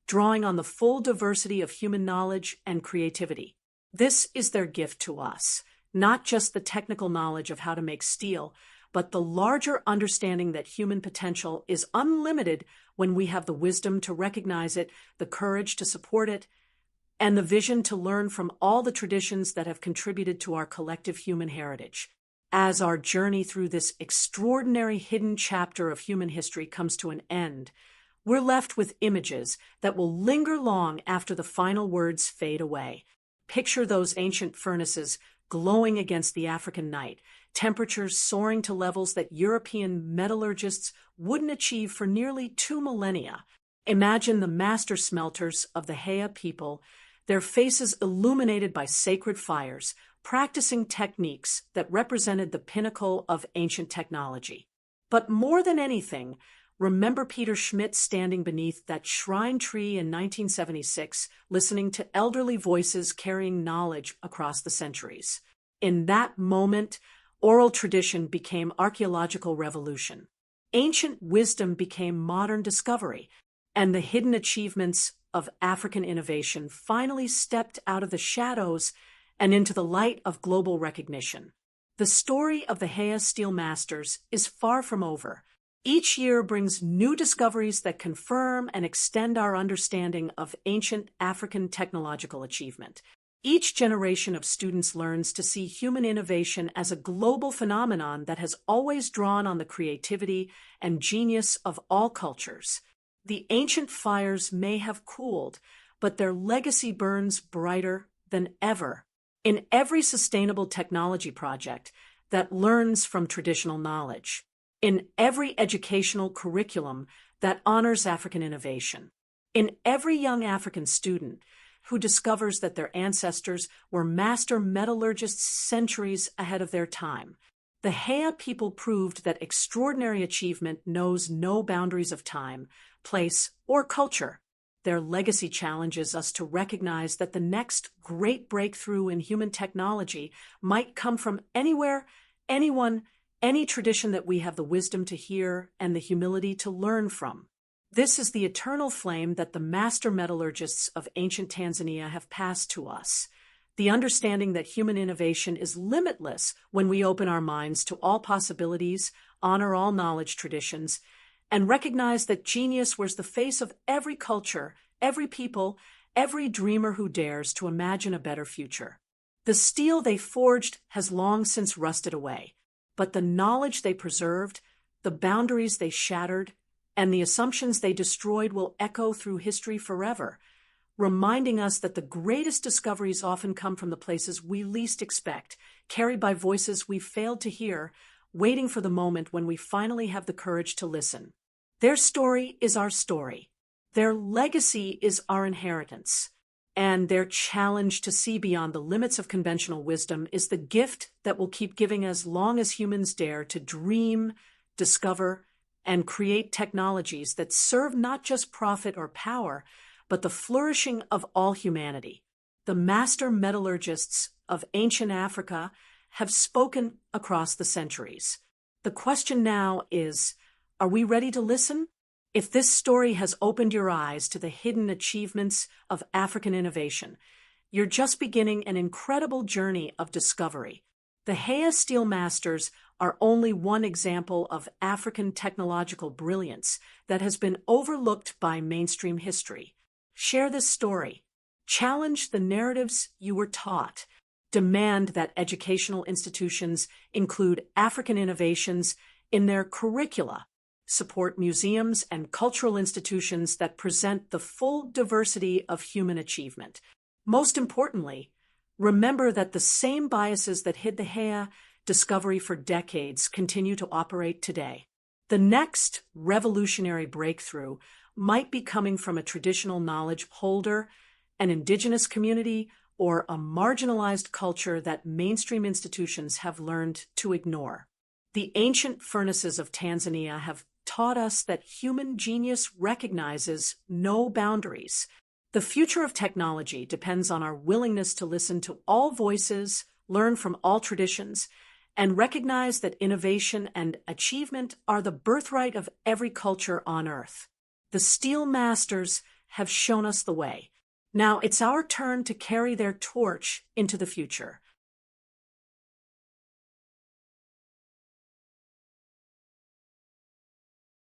drawing on the full diversity of human knowledge and creativity. This is their gift to us, not just the technical knowledge of how to make steel, but the larger understanding that human potential is unlimited when we have the wisdom to recognize it, the courage to support it, and the vision to learn from all the traditions that have contributed to our collective human heritage. As our journey through this extraordinary hidden chapter of human history comes to an end, we're left with images that will linger long after the final words fade away. Picture those ancient furnaces glowing against the African night, temperatures soaring to levels that European metallurgists wouldn't achieve for nearly 2 millennia. Imagine the master smelters of the Hea people, their faces illuminated by sacred fires, practicing techniques that represented the pinnacle of ancient technology. But more than anything, remember Peter Schmidt standing beneath that shrine tree in 1976, listening to elderly voices carrying knowledge across the centuries. In that moment, oral tradition became archaeological revolution. Ancient wisdom became modern discovery, and the hidden achievements of African innovation finally stepped out of the shadows and into the light of global recognition. The story of the Hea Steel Masters is far from over. Each year brings new discoveries that confirm and extend our understanding of ancient African technological achievement. Each generation of students learns to see human innovation as a global phenomenon that has always drawn on the creativity and genius of all cultures. The ancient fires may have cooled, but their legacy burns brighter than ever. In every sustainable technology project that learns from traditional knowledge, in every educational curriculum that honors African innovation, in every young African student who discovers that their ancestors were master metallurgists centuries ahead of their time, the Hea people proved that extraordinary achievement knows no boundaries of time, place, or culture. Their legacy challenges us to recognize that the next great breakthrough in human technology might come from anywhere, anyone, any tradition that we have the wisdom to hear and the humility to learn from. This is the eternal flame that the master metallurgists of ancient Tanzania have passed to us. The understanding that human innovation is limitless when we open our minds to all possibilities, honor all knowledge traditions, and recognize that genius wears the face of every culture, every people, every dreamer who dares to imagine a better future. The steel they forged has long since rusted away, but the knowledge they preserved, the boundaries they shattered, and the assumptions they destroyed will echo through history forever, reminding us that the greatest discoveries often come from the places we least expect, carried by voices we failed to hear, waiting for the moment when we finally have the courage to listen. Their story is our story. Their legacy is our inheritance. And their challenge to see beyond the limits of conventional wisdom is the gift that will keep giving as long as humans dare to dream, discover, and create technologies that serve not just profit or power, but the flourishing of all humanity. The master metallurgists of ancient Africa have spoken across the centuries. The question now is, are we ready to listen? If this story has opened your eyes to the hidden achievements of African innovation, you're just beginning an incredible journey of discovery. The Haya steel masters are only one example of African technological brilliance that has been overlooked by mainstream history. Share this story. Challenge the narratives you were taught. Demand that educational institutions include African innovations in their curricula. Support museums and cultural institutions that present the full diversity of human achievement. Most importantly, remember that the same biases that hid the Haya discovery for decades continue to operate today. The next revolutionary breakthrough might be coming from a traditional knowledge holder, an indigenous community, or a marginalized culture that mainstream institutions have learned to ignore. The ancient furnaces of Tanzania have taught us that human genius recognizes no boundaries. The future of technology depends on our willingness to listen to all voices, learn from all traditions, and recognize that innovation and achievement are the birthright of every culture on Earth. The steel masters have shown us the way. Now it's our turn to carry their torch into the future.